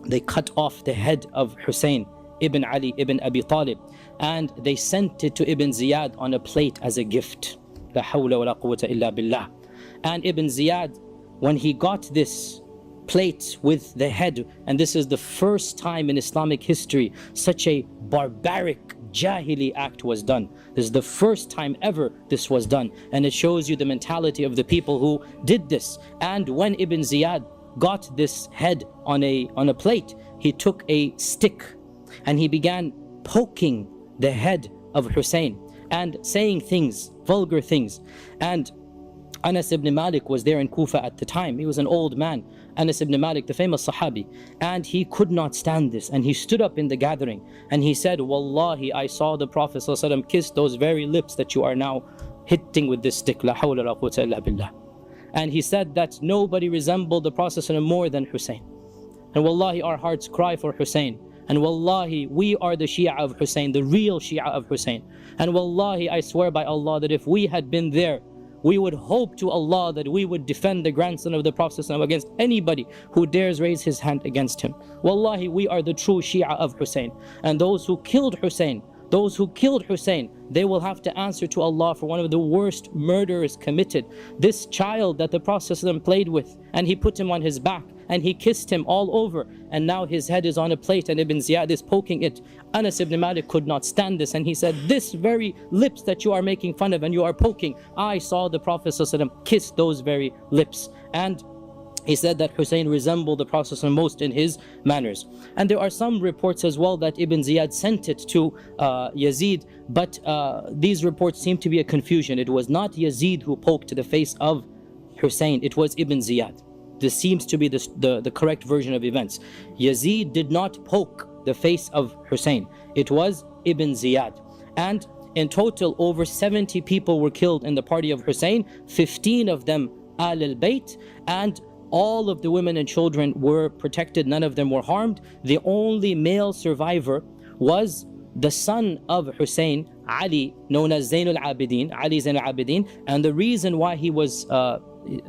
they cut off the head of Hussein ibn Ali ibn Abi Talib, and they sent it to Ibn Ziyad on a plate as a gift. La hawla wa la quwwata illa billah. And Ibn Ziyad, when he got this plate with the head, and this is the first time in Islamic history such a barbaric Jahili act was done. This is the first time ever this was done, and it shows you the mentality of the people who did this. And when Ibn Ziyad got this head on a plate, he took a stick and he began poking the head of Hussein and saying things, vulgar things. And Anas ibn Malik was there in Kufa at the time. He was an old man, Anas ibn Malik, the famous Sahabi, and he could not stand this, and he stood up in the gathering and he said, "Wallahi, I saw the Prophet ﷺ kiss those very lips that you are now hitting with this stick. La hawla la quwwata illa billah." And he said that nobody resembled the Prophet ﷺ more than Hussein. And wallahi, our hearts cry for Hussein. And wallahi, we are the Shia of Hussein, the real Shia of Hussein. And wallahi, I swear by Allah that if we had been there, we would hope to Allah that we would defend the grandson of the Prophet ﷺ against anybody who dares raise his hand against him. Wallahi, we are the true Shia of Hussein. And those who killed Hussein, they will have to answer to Allah for one of the worst murders committed. This child that the Prophet ﷺ played with, and he put him on his back, and he kissed him all over, and now his head is on a plate and Ibn Ziyad is poking it. Anas ibn Malik could not stand this, and he said, "This very lips that you are making fun of and you are poking, I saw the Prophet ﷺ kiss those very lips." And he said that Hussein resembled the Prophet ﷺ most in his manners. And there are some reports as well that Ibn Ziyad sent it to Yazid, but these reports seem to be a confusion. It was not Yazid who poked the face of Hussein, it was Ibn Ziyad. This seems to be the correct version of events. Yazid did not poke the face of Hussein, it was Ibn Ziyad. And in total, over 70 people were killed in the party of Hussein, 15 of them Ahl al-Bayt, and all of the women and children were protected, none of them were harmed. The only male survivor was the son of Hussein, Ali, known as Zain al-Abidin, Ali Zain al-Abidin. And the reason why he was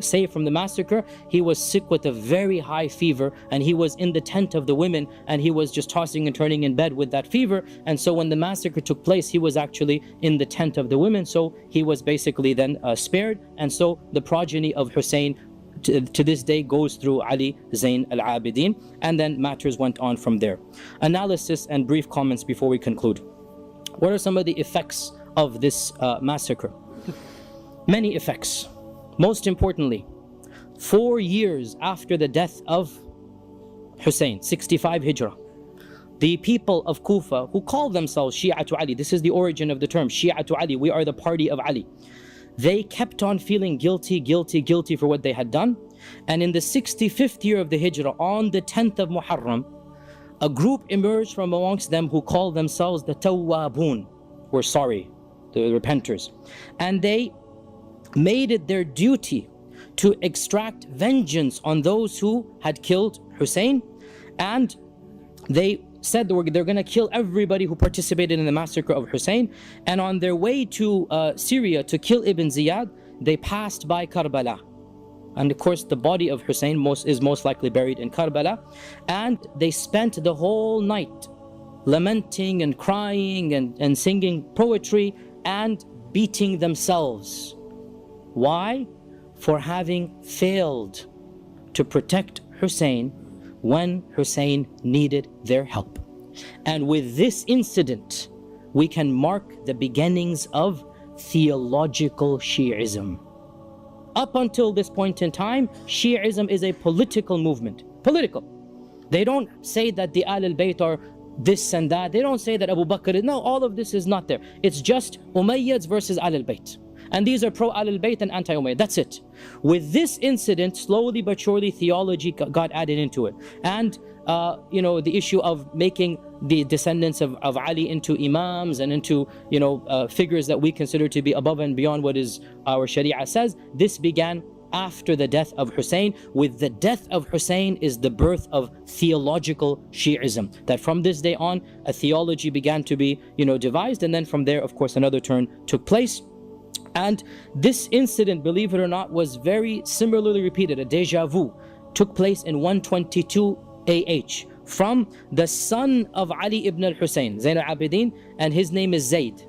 saved from the massacre, he was sick with a very high fever, and he was in the tent of the women, and he was just tossing and turning in bed with that fever. And so when the massacre took place, he was actually in the tent of the women, so he was basically then spared. And so the progeny of Hussein to this day goes through Ali Zayn al-Abidin, and then matters went on from there. Analysis and brief comments before we conclude. What are some of the effects of this massacre? Many effects. Most importantly, 4 years after the death of Hussein, 65 Hijrah, the people of Kufa, who call themselves Shi'atu Ali, this is the origin of the term, Shi'atu Ali, we are the party of Ali. They kept on feeling guilty for what they had done. And in the 65th year of the Hijrah, on the 10th of Muharram, a group emerged from amongst them who called themselves the Tawwabun, or sorry, the repenters. And they made it their duty to extract vengeance on those who had killed Hussein, and they said they're going to kill everybody who participated in the massacre of Hussein. And on their way to Syria to kill Ibn Ziyad, they passed by Karbala, and of course the body of Hussein is most likely buried in Karbala. And they spent the whole night lamenting and crying and singing poetry and beating themselves. Why? For having failed to protect Hussein when Hussein needed their help. And with this incident, we can mark the beginnings of theological Shi'ism. Up until this point in time, Shi'ism is a political movement. Political. They don't say that the Ahl al-Bayt are this and that. They don't say that Abu Bakr is... No, all of this is not there. It's just Umayyads versus Ahl al-Bayt. And these are pro-Ahl al-Bayt and anti-Umayyad. That's it. With this incident, slowly but surely, theology got added into it. And, the issue of making the descendants of Ali into imams and into, figures that we consider to be above and beyond what is our Sharia says, this began after the death of Hussein. With the death of Hussein is the birth of theological Shi'ism. That from this day on, a theology began to be, devised. And then from there, of course, another turn took place. And this incident, believe it or not, was very similarly repeated. A deja vu took place in 122 AH from the son of Ali ibn al-Hussein, Zayn al-Abidin, and his name is Zayd.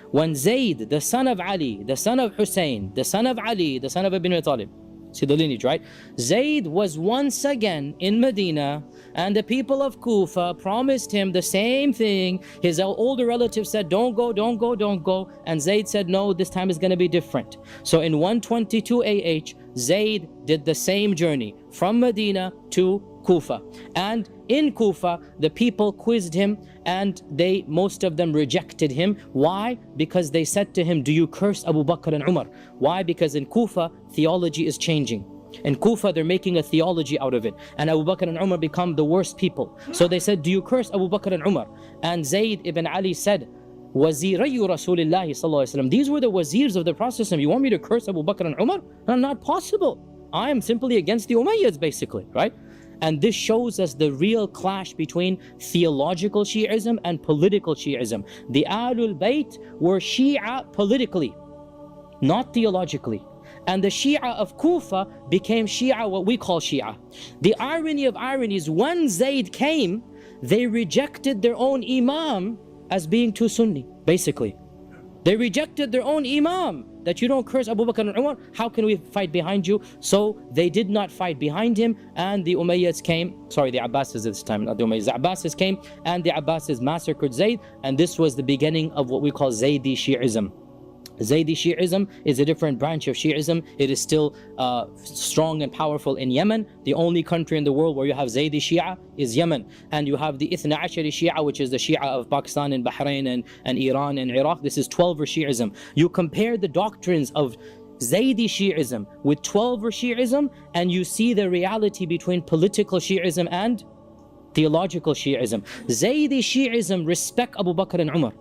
When Zayd, the son of Ali, the son of Hussein, the son of Ali, the son of Ibn Abi Talib, see the lineage, right? Zayd was once again in Medina, and the people of Kufa promised him the same thing. His older relative said, don't go, don't go, don't go. And Zayd said, no, this time is going to be different. So in 122 AH, Zayd did the same journey from Medina to Kufa. And in Kufa, the people quizzed him, and most of them rejected him. Why? Because they said to him, do you curse Abu Bakr and Umar? Why? Because in Kufa, theology is changing. In Kufa, they're making a theology out of it. And Abu Bakr and Umar become the worst people. So they said, do you curse Abu Bakr and Umar? And Zayd ibn Ali said, Wazirayu Rasulillahi sallallahu alaihi wasallam. These were the wazirs of the Prophet. You want me to curse Abu Bakr and Umar? Not possible. I am simply against the Umayyads, basically, right? And this shows us the real clash between theological Shi'ism and political Shi'ism. The Ahlul Bayt were Shia politically, not theologically. And the Shia of Kufa became Shia, what we call Shia. The irony of ironies, when Zayd came, they rejected their own Imam as being too Sunni, basically. They rejected their own Imam, that you don't curse Abu Bakr and Umar, how can we fight behind you? So they did not fight behind him, and the Umayyads came, sorry, the Abbasids this time, not the Umayyads, the Abbasids came, and the Abbasids massacred Zayd, and this was the beginning of what we call Zaydi Shi'ism. Zaydi Shi'ism is a different branch of Shi'ism. It is still strong and powerful in Yemen. The only country in the world where you have Zaydi Shia is Yemen. And you have the Ithna Ashari Shia, which is the Shia of Pakistan and Bahrain and Iran and Iraq. This is 12er Shi'ism. You compare the doctrines of Zaydi Shi'ism with 12er Shi'ism, and you see the reality between political Shi'ism and theological Shi'ism. Zaydi Shi'ism respect Abu Bakr and Umar.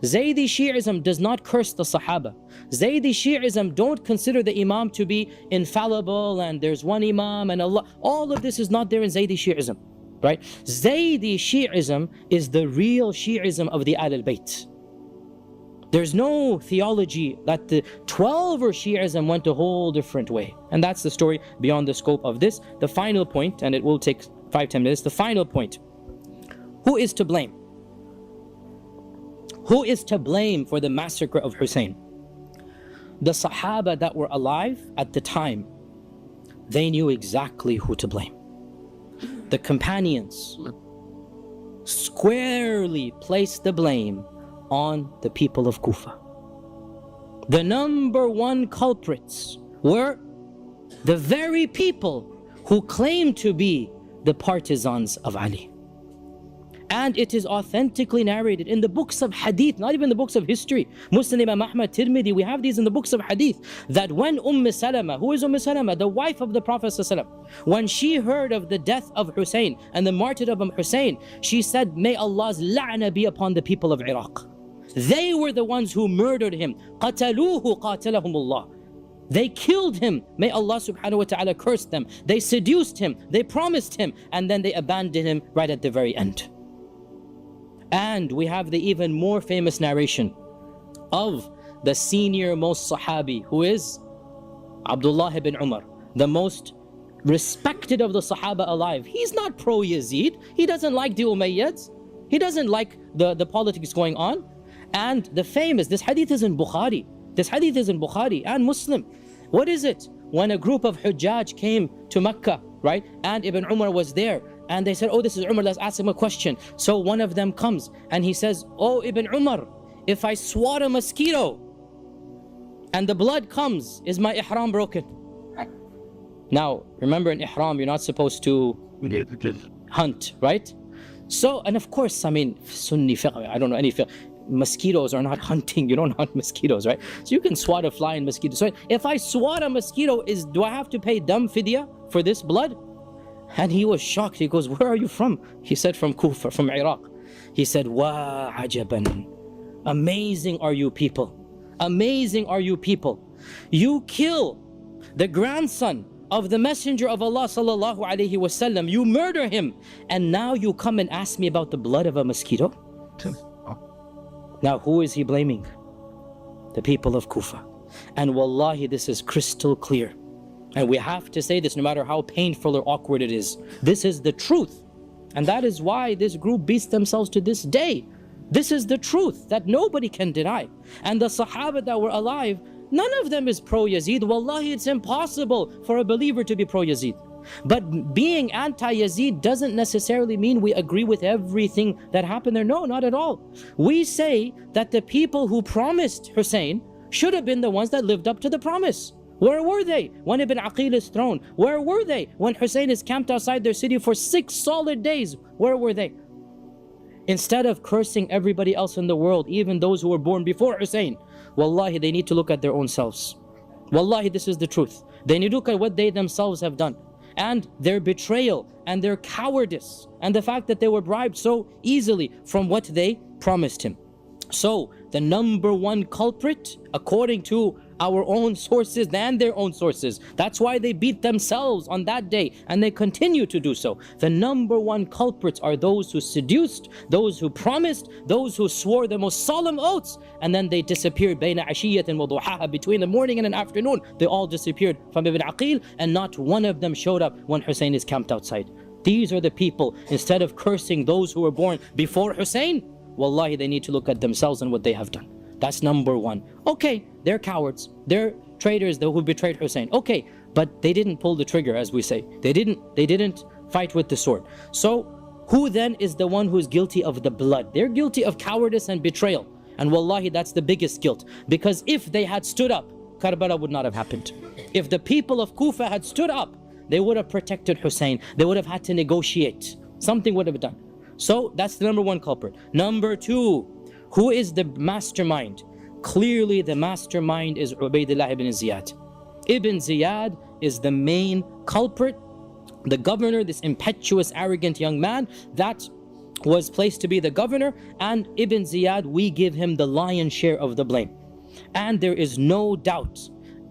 Zaydi Shi'ism does not curse the Sahaba. Zaydi Shi'ism don't consider the Imam to be infallible and there's one Imam and Allah. All of this is not there in Zaydi Shi'ism, right? Zaydi Shi'ism is the real Shi'ism of the Ahl al-Bayt. There's no theology that the 12 were Shi'ism went a whole different way. And that's the story beyond the scope of this. The final point, and it will take 5-10 minutes, the final point. Who is to blame? Who is to blame for the massacre of Hussein? The Sahaba that were alive at the time, they knew exactly who to blame. The companions squarely placed the blame on the people of Kufa. The number one culprits were the very people who claimed to be the partisans of Ali. And it is authentically narrated in the books of hadith, not even the books of history. Muslim, Imam Ahmad, Tirmidhi, we have these in the books of hadith, that when Salama, who is Salama, the wife of the Prophet ﷺ, when she heard of the death of Hussein and the martyrdom of Hussein, she said, may Allah's la'na be upon the people of Iraq. They were the ones who murdered him. قَتَلُوهُ قَاتَلَهُمُ اللَّهُ. They killed him. May Allah subhanahu wa ta'ala curse them. They seduced him. They promised him. And then they abandoned him right at the very end. And we have the even more famous narration of the senior most Sahabi, who is Abdullah ibn Umar, the most respected of the Sahaba alive. He's not pro-Yazid. He doesn't like the Umayyads. He doesn't like the politics going on. And the famous, this hadith is in Bukhari. This hadith is in Bukhari and Muslim. What is it? When a group of Hujjaj came to Mecca, right? And Ibn Umar was there. And they said, oh, this is Umar, let's ask him a question. So one of them comes and he says, oh, Ibn Umar, if I swat a mosquito and the blood comes, is my ihram broken? Now, remember in ihram, you're not supposed to hunt, right? So, and of course, I mean, Sunni fiqh, I don't know any fiqh. Mosquitoes are not hunting. You don't hunt mosquitoes, right? So you can swat a fly and mosquito. So if I swat a mosquito, do I have to pay dam fidya for this blood? And he was shocked. He goes, where are you from? He said, from Kufa, from Iraq. He said, wa ajaban. Amazing are you people. Amazing are you people. You kill the grandson of the Messenger of Allah sallallahu alaihi wasallam. You murder him. And now you come and ask me about the blood of a mosquito? Now who is he blaming? The people of Kufa. And wallahi, this is crystal clear. And we have to say this no matter how painful or awkward it is. This is the truth. And that is why this group beats themselves to this day. This is the truth that nobody can deny. And the Sahaba that were alive, none of them is pro-Yazid. Wallahi, it's impossible for a believer to be pro-Yazid. But being anti-Yazid doesn't necessarily mean we agree with everything that happened there. No, not at all. We say that the people who promised Hussein should have been the ones that lived up to the promise. Where were they when Ibn Aqil is thrown? Where were they when Hussein is camped outside their city for 6 solid days? Where were they? Instead of cursing everybody else in the world, even those who were born before Hussein, wallahi, they need to look at their own selves. Wallahi, this is the truth. They need to look at what they themselves have done. And their betrayal and their cowardice and the fact that they were bribed so easily from what they promised him. So the number one culprit, according to our own sources and their own sources, that's why they beat themselves on that day and they continue to do so. The number one culprits are those who seduced, those who promised, those who swore the most solemn oaths, and then they disappeared bayna ashiyatin wa duhaha, between the morning and an afternoon. They all disappeared from Ibn Aqil, and not one of them showed up when Hussein is camped outside. These are the people, instead of cursing those who were born before Hussein, wallahi, they need to look at themselves and what they have done. That's number one. Okay, they're cowards. They're traitors who betrayed Hussein. Okay, but they didn't pull the trigger, as we say. They didn't fight with the sword. So who then is the one who's guilty of the blood? They're guilty of cowardice and betrayal. And wallahi, that's the biggest guilt. Because if they had stood up, Karbala would not have happened. If the people of Kufa had stood up, they would have protected Hussein. They would have had to negotiate. Something would have been done. So that's the number one culprit. Number two, who is the mastermind? Clearly the mastermind is Ubaydullah ibn Ziyad. Ibn Ziyad is the main culprit, the governor, this impetuous, arrogant young man that was placed to be the governor. And Ibn Ziyad, we give him the lion's share of the blame. And there is no doubt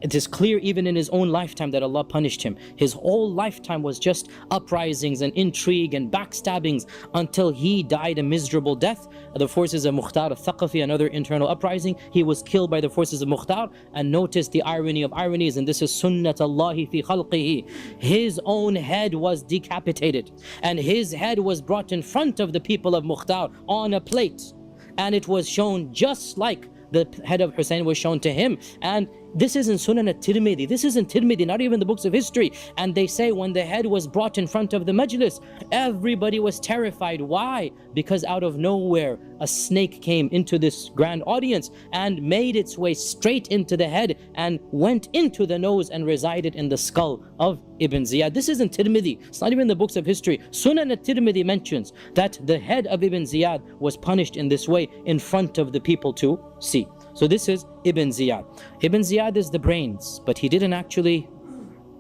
it is clear even in his own lifetime that Allah punished him. His whole lifetime was just uprisings and intrigue and backstabbings until he died a miserable death. The forces of Mukhtar al-Thaqafi, another internal uprising, he was killed by the forces of Mukhtar. And notice the irony of ironies, and this is sunnat Allahi fi khalqihi. His own head was decapitated, and his head was brought in front of the people of Mukhtar on a plate, and it was shown just like the head of Hussein was shown to him. And this is in Sunan at-Tirmidhi. This isn't Tirmidhi, not even the books of history. And they say when the head was brought in front of the majlis, everybody was terrified. Why? Because out of nowhere, a snake came into this grand audience and made its way straight into the head and went into the nose and resided in the skull of Ibn Ziyad. This isn't Tirmidhi. It's not even the books of history. Sunan at-Tirmidhi mentions that the head of Ibn Ziyad was punished in this way in front of the people to see. So this is Ibn Ziyad. Ibn Ziyad is the brains, but he didn't actually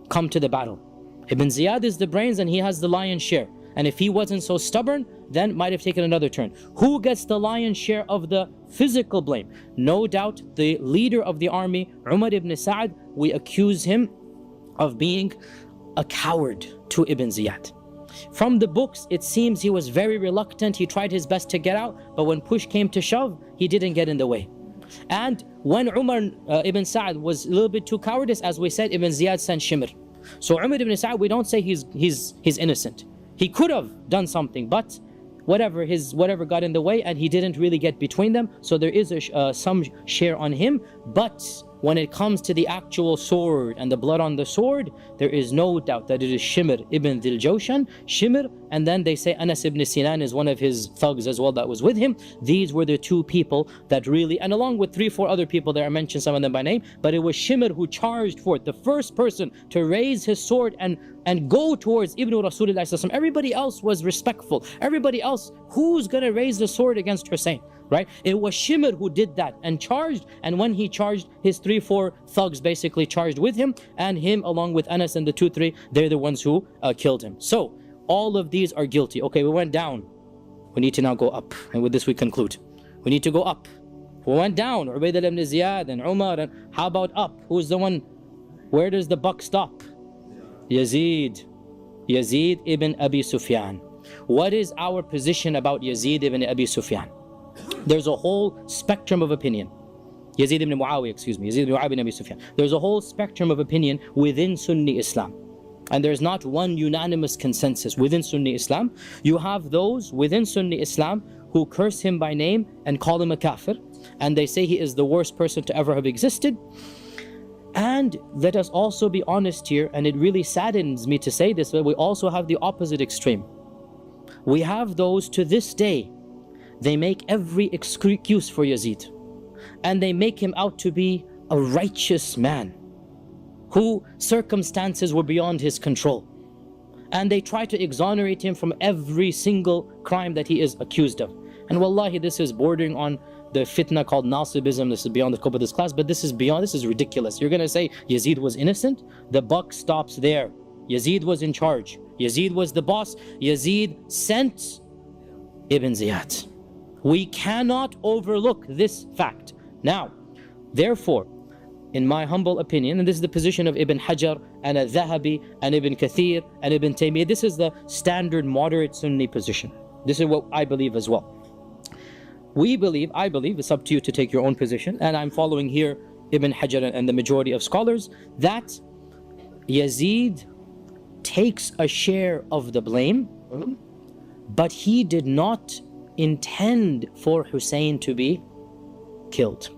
come to the battle. Ibn Ziyad is the brains and he has the lion's share. And if he wasn't so stubborn, then might have taken another turn. Who gets the lion's share of the physical blame? No doubt the leader of the army, Umar ibn Sa'd. We accuse him of being a coward to Ibn Ziyad. From the books, it seems he was very reluctant. He tried his best to get out, but when push came to shove, he didn't get in the way. And when Umar ibn Sa'd was a little bit too cowardice, as we said, Ibn Ziyad sent Shimr. So Umar ibn Sa'd, we don't say he's innocent. He could have done something, but whatever got in the way, and he didn't really get between them. So there is some share on him. But when it comes to the actual sword and the blood on the sword, there is no doubt that it is Shimr ibn Dhil Jawshan, Shimr, and then they say Anas ibn Sinan is one of his thugs as well that was with him. These were the two people that really, and along with 3-4 other people that I mentioned some of them by name, but it was Shimr who charged forth, the first person to raise his sword and go towards Ibn Rasulullah. Everybody else was respectful. Everybody else, who's gonna raise the sword against Hussein? Right? It was Shimr who did that and charged, and when he charged, his 3-4 thugs basically charged with him, and him along with Anas and the 2-3, they're the ones who killed him. So all of these are guilty. Okay, we went down. We need to now go up, and with this we conclude. We need to go up. We went down, Ubaydullah ibn Ziyad and Umar, and how about up? Who's the one? Where does the buck stop? Yazid ibn Abi Sufyan. What is our position about Yazid ibn Abi Sufyan? There's a whole spectrum of opinion. Yazid ibn Muawiyah, Yazid ibn Muawiyah ibn Abi Sufyan. There's a whole spectrum of opinion within Sunni Islam. And there's not one unanimous consensus within Sunni Islam. You have those within Sunni Islam who curse him by name and call him a kafir. And they say he is the worst person to ever have existed. And let us also be honest here, and it really saddens me to say this, but we also have the opposite extreme. We have those to this day, they make every excuse for Yazid, and they make him out to be a righteous man who circumstances were beyond his control, and they try to exonerate him from every single crime that he is accused of. And wallahi, this is bordering on the fitna called Nasibism. This is beyond the scope of this class, but this is ridiculous. You're gonna say Yazid was innocent? The buck stops there. Yazid was in charge. Yazid was the boss. Yazid sent Ibn Ziyad. We cannot overlook this fact. Now, therefore, in my humble opinion, and this is the position of Ibn Hajar and Al-Dhahabi and Ibn Kathir and Ibn Taymiyyah, this is the standard moderate Sunni position. This is what I believe as well. I believe, it's up to you to take your own position, and I'm following here Ibn Hajar and the majority of scholars, that Yazid takes a share of the blame, but he did not intend for Hussein to be killed.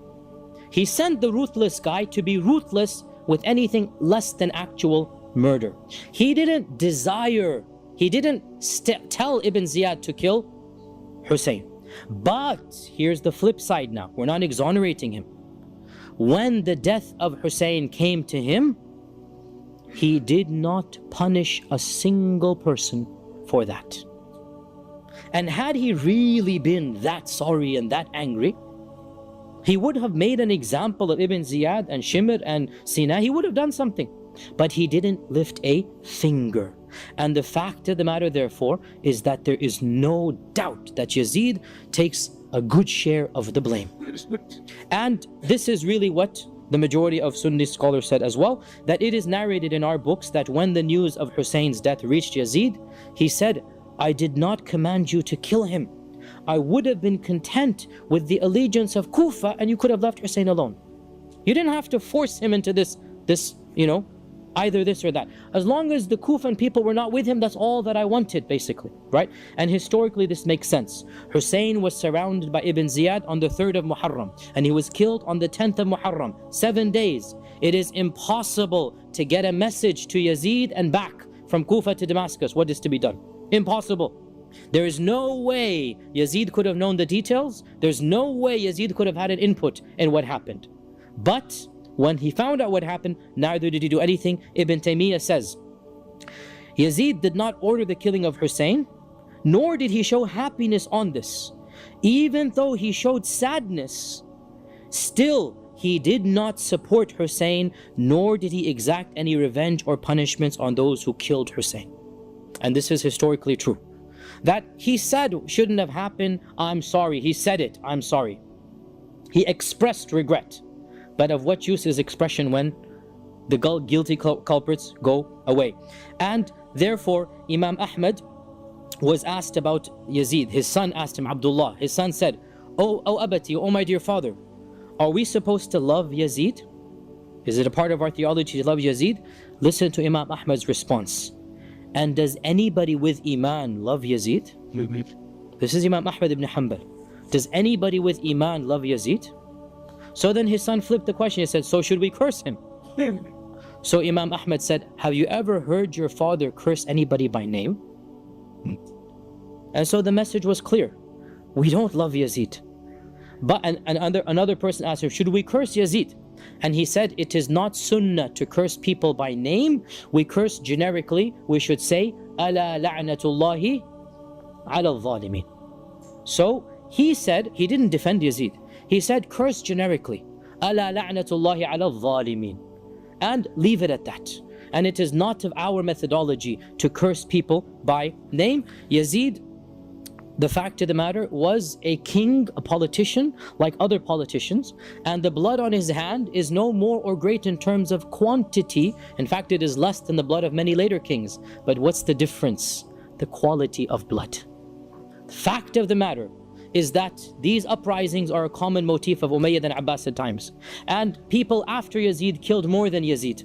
He sent the ruthless guy to be ruthless with anything less than actual murder. He didn't desire, he didn't tell Ibn Ziyad to kill Hussein. But here's the flip side now. We're not exonerating him. When the death of Hussein came to him, he did not punish a single person for that. And had he really been that sorry and that angry, he would have made an example of Ibn Ziyad and Shimr and Sina. He would have done something. But he didn't lift a finger. And the fact of the matter, therefore, is that there is no doubt that Yazid takes a good share of the blame. And this is really what the majority of Sunni scholars said as well, that it is narrated in our books that when the news of Hussein's death reached Yazid, he said, I did not command you to kill him. I would have been content with the allegiance of Kufa and you could have left Hussein alone. You didn't have to force him into this, either this or that. As long as the Kufan people were not with him, that's all that I wanted, basically, right? And historically, this makes sense. Hussein was surrounded by Ibn Ziyad on the 3rd of Muharram, and he was killed on the 10th of Muharram, 7 days. It is impossible to get a message to Yazid and back from Kufa to Damascus. What is to be done? Impossible. There is no way Yazid could have known the details. There's no way Yazid could have had an input in what happened. But when he found out what happened, neither did he do anything. Ibn Taymiyyah says, Yazid did not order the killing of Hussein, nor did he show happiness on this. Even though he showed sadness, still he did not support Hussein, nor did he exact any revenge or punishments on those who killed Hussein. And this is historically true. That he said shouldn't have happened, I'm sorry. He said it, I'm sorry. He expressed regret. But of what use is expression when the guilty culprits go away? And therefore, Imam Ahmad was asked about Yazid. His son asked him, Abdullah. His son said, Oh Abati, oh my dear father, are we supposed to love Yazid? Is it a part of our theology to love Yazid? Listen to Imam Ahmad's response. And does anybody with Iman love Yazid? This is Imam Ahmad ibn Hanbal. Does anybody with Iman love Yazid? So then his son flipped the question. He said, so should we curse him? So Imam Ahmad said, have you ever heard your father curse anybody by name? And so the message was clear. We don't love Yazid. But another person asked him, should we curse Yazid? And he said, it is not sunnah to curse people by name. We curse generically. We should say, Ala la'natullahi ala al-zalimin. So he said, he didn't defend Yazid. He said, curse generically. Ala la'natullahi ala al-zalimin. And leave it at that. And it is not of our methodology to curse people by name. Yazid, the fact of the matter, was a king, a politician, like other politicians, and the blood on his hand is no more or great in terms of quantity. In fact, it is less than the blood of many later kings. But what's the difference? The quality of blood. The fact of the matter is that these uprisings are a common motif of Umayyad and Abbasid times. And people after Yazid killed more than Yazid.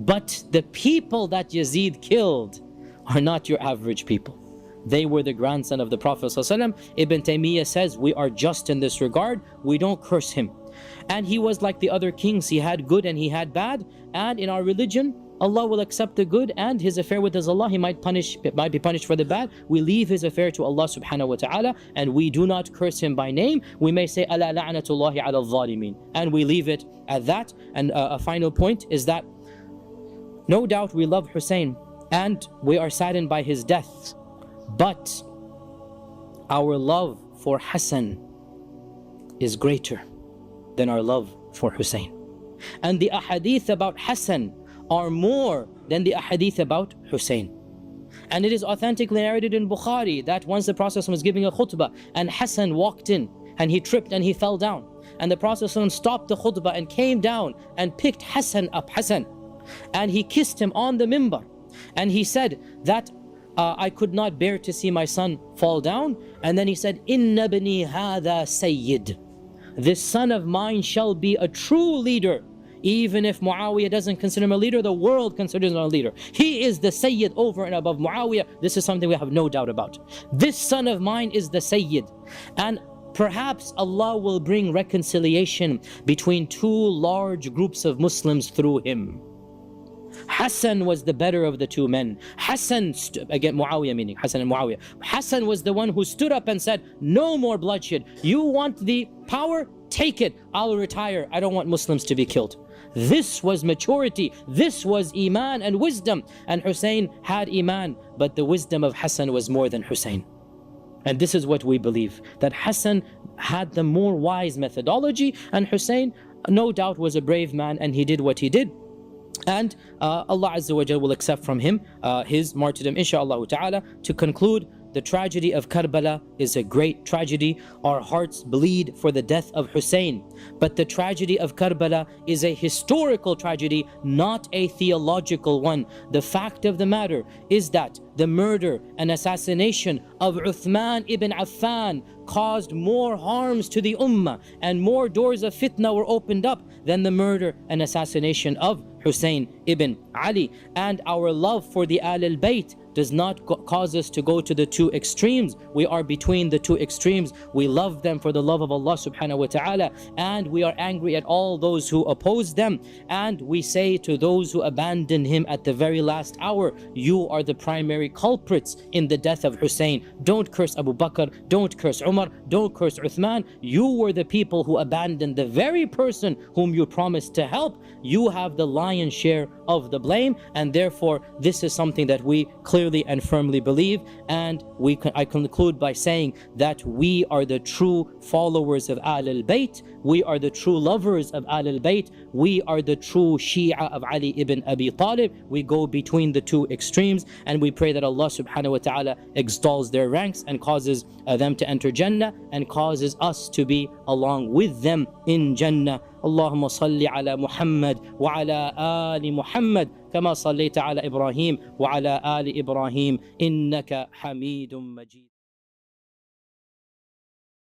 But the people that Yazid killed are not your average people. They were the grandson of the Prophet ﷺ. Ibn Taymiyyah says, we are just in this regard. We don't curse him. And he was like the other kings. He had good and he had bad. And in our religion, Allah will accept the good, and his affair with Allah, he might be punished for the bad. We leave his affair to Allah subhanahu wa ta'ala, and we do not curse him by name. We may say, Ala la'natullahi ala al-zalimin. And we leave it at that. And a final point is that no doubt we love Hussein and we are saddened by his death. But our love for Hassan is greater than our love for Hussein. And the ahadith about Hassan are more than the ahadith about Hussein. And it is authentically narrated in Bukhari that once the Prophet was giving a khutbah and Hassan walked in and he tripped and he fell down. And the Prophet stopped the khutbah and came down and picked Hassan up, and he kissed him on the mimbar. And he said that I could not bear to see my son fall down. And then he said, Inna bani hadha sayyid. This son of mine shall be a true leader. Even if Muawiyah doesn't consider him a leader, the world considers him a leader. He is the Sayyid over and above Muawiyah. This is something we have no doubt about. This son of mine is the Sayyid. And perhaps Allah will bring reconciliation between two large groups of Muslims through him. Hassan was the better of the two men. Hassan, again Muawiyah meaning Hassan and Muawiyah. Hassan was the one who stood up and said, no more bloodshed. You want the power? Take it. I'll retire. I don't want Muslims to be killed. This was maturity. This was Iman and wisdom. And Hussein had Iman, but the wisdom of Hassan was more than Hussein. And this is what we believe, that Hassan had the more wise methodology, and Hussein no doubt was a brave man and he did what he did. And Allah Azza wa Jal will accept from him his martyrdom, inshaAllah ta'ala. To conclude, the tragedy of Karbala is a great tragedy. Our hearts bleed for the death of Hussein. But the tragedy of Karbala is a historical tragedy, not a theological one. The fact of the matter is that the murder and assassination of Uthman ibn Affan caused more harms to the Ummah, and more doors of fitna were opened up than the murder and assassination of Hussein ibn Ali. And our love for the Ahl al-Bayt does not cause us to go to the two extremes. We are between the two extremes. We love them for the love of Allah subhanahu wa ta'ala, and we are angry at all those who oppose them. And we say to those who abandon him at the very last hour, you are the primary culprits in the death of Hussein. Don't curse Abu Bakr, don't curse Umar, don't curse Uthman. You were the people who abandoned the very person whom you promised to help. You have the lion's share of the blame, and therefore this is something that we clearly and firmly believe. And I conclude by saying that we are the true followers of Ahl al-Bayt. We are the true lovers of Ahl al-Bayt. We are the true Shia of Ali ibn Abi Talib. We go between the two extremes, and we pray that Allah subhanahu wa ta'ala exalts their ranks and causes them to enter Jannah, and causes us to be along with them in Jannah. اللهم صل على محمد وعلى آل محمد كما صليت على إبراهيم وعلى آل إبراهيم إنك حميد مجيد.